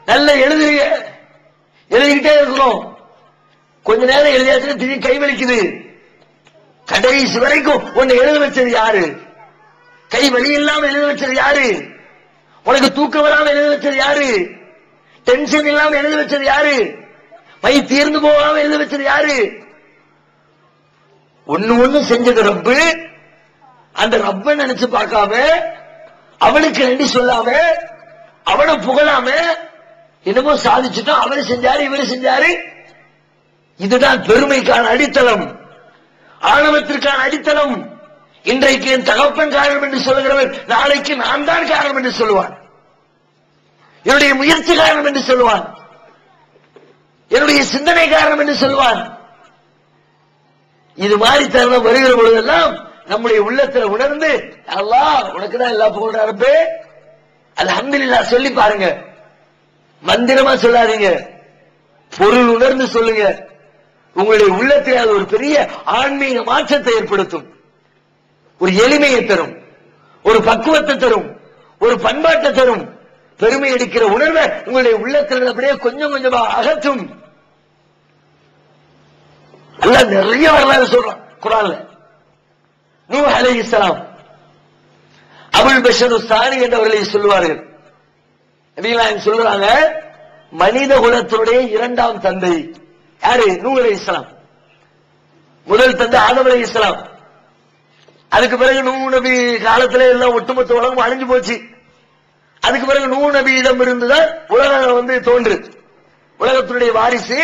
நல்ல எழுதுறீங்க, எழுதிக்கிட்டே இருக்கிறோம். கொஞ்ச நேரம் எழுதியாச்சு, திடீர்னு கை வலிக்குது. கடைசி வரைக்கும் உன்னை எழுத வச்சது யாரு? கை வலி இல்லாம எழுத வச்சது யாரு? உனக்கு தூக்கம் வராம எழுத வச்சது யாரு? டென்ஷன் இல்லாம எழுத வச்சது யாரு? மை தீர்ந்து போகாம எழுத வச்சது யாரு? ஒண்ணு செஞ்சது ரப்பு. அந்த ரப்ப நினைச்சு பார்க்காம, அவனுக்கு நன்றி சொல்லாம, அவனை புகழாம, என்னமோ சாதிச்சுட்டோம், அவரு செஞ்சாரு இவரு செஞ்சாரு. இதுதான் பெருமைக்கான அடித்தளம், ஆணவத்திற்கான அடித்தளம். இன்றைக்கு என் தகப்பன் காரணம் என்று சொல்லுகிறவன் நாளைக்கு நான் தான் காரணம் என்று சொல்லுவான், என்னுடைய முயற்சி காரணம் என்று சொல்லுவான், என்னுடைய சிந்தனை காரணம் என்று சொல்லுவான். இது மாதிரி தருணம் வருகிற பொழுதெல்லாம் நம்முடைய உள்ளத்தில் உணர்ந்து, அல்லாஹ் உனக்கு தான் எல்லா புகழ் ரப்பே, அல்ஹம்துலில்லாஹ் சொல்லி பாருங்க. மந்திரமா சொல்லாதீங்க, பொருள் உணர்ந்து சொல்லுங்க. உங்களுடைய உள்ளத்தில் அது ஒரு பெரிய ஆன்மீக மாற்றத்தை ஏற்படுத்தும், ஒரு எளிமையை தரும், ஒரு பக்குவத்தை தரும், ஒரு பண்பாட்டை தரும், பெருமை அடிக்கிற உணர்வை உங்களுடைய உள்ளத்தில் அப்படியே கொஞ்சம் கொஞ்சமா அகற்றும். அல்லாஹ் நிறைய வரலாறு சொல்றான் குர்ஆன்ல. நூஹ் அலைஹிஸ்ஸலாம் அபுல் பஷர் சானி என்றவர்களை சொல்லுவார்கள். நபிகள் சொல்றாங்க, மனித குலத்தினுடைய இரண்டாம் தந்தை யாரு? நூஹ் அலைஹிஸ்ஸலாம். முதல் தந்தை ஆதம் அலைஹிஸ்ஸலாம். அதுக்கு பிறகு நூஹ் நபி காலத்துல எல்லாம் ஒட்டுமொத்த உலகம் அழிஞ்சு போச்சு. அதுக்கு பிறகு நூஹ் நபியிடம் இருந்துதான் உலகம் தோன்று. உலகத்தினுடைய வாரிசு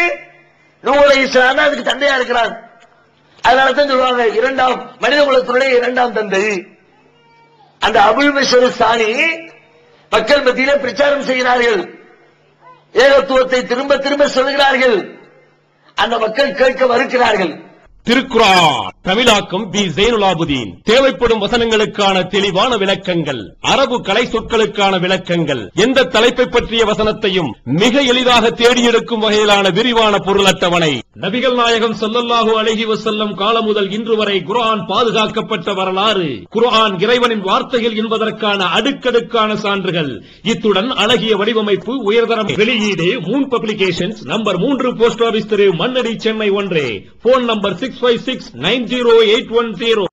நூஹ் அலைஹிஸ்ஸலாம் தான் அதுக்கு தந்தையா இருக்கிறார். அதனாலதான் சொல்லுவாங்க இரண்டாம் மனித குலத்தினுடைய இரண்டாம் தந்தை. அந்த அபுல் பஷர் சானி மக்கள் மத்தியில பிரச்சாரம் செய்கிறார்கள், ஏகத்துவத்தை திரும்ப திரும்ப சொல்கிறார்கள். அந்த மக்கள் கேட்க மறுக்கிறார்கள். திருக்குர்ஆன் தமிழாக்கம் பி ஜெய்னுலாபுதீன். தேவைப்படும் வசனங்களுக்கான தெளிவான விளக்கங்கள், அரபு கலை சொற்களுக்கான விளக்கங்கள், எந்த தலைப்பை பற்றிய வசனத்தையும் மிக எளிதாக தேடி எடுக்கும் வகையிலான விரிவான பொருள் அட்டவணை. நபிகள் நாயகம் ஸல்லல்லாஹு அலைஹி வஸல்லம் காலம் முதல் இன்று வரை குர்ஆன் பாதுகாக்கப்பட்ட வரலாறு, குர்ஆன் இறைவனின் வார்த்தைகள் என்பதற்கான அடுக்கடுக்கான சான்றுகள், இத்துடன் அழகிய வடிவமைப்பு, உயர்தரம். வெளியீடு Moon publications, number 3, post office தெரு, மண்ணடி, சென்னை 1. Phone number 656908110.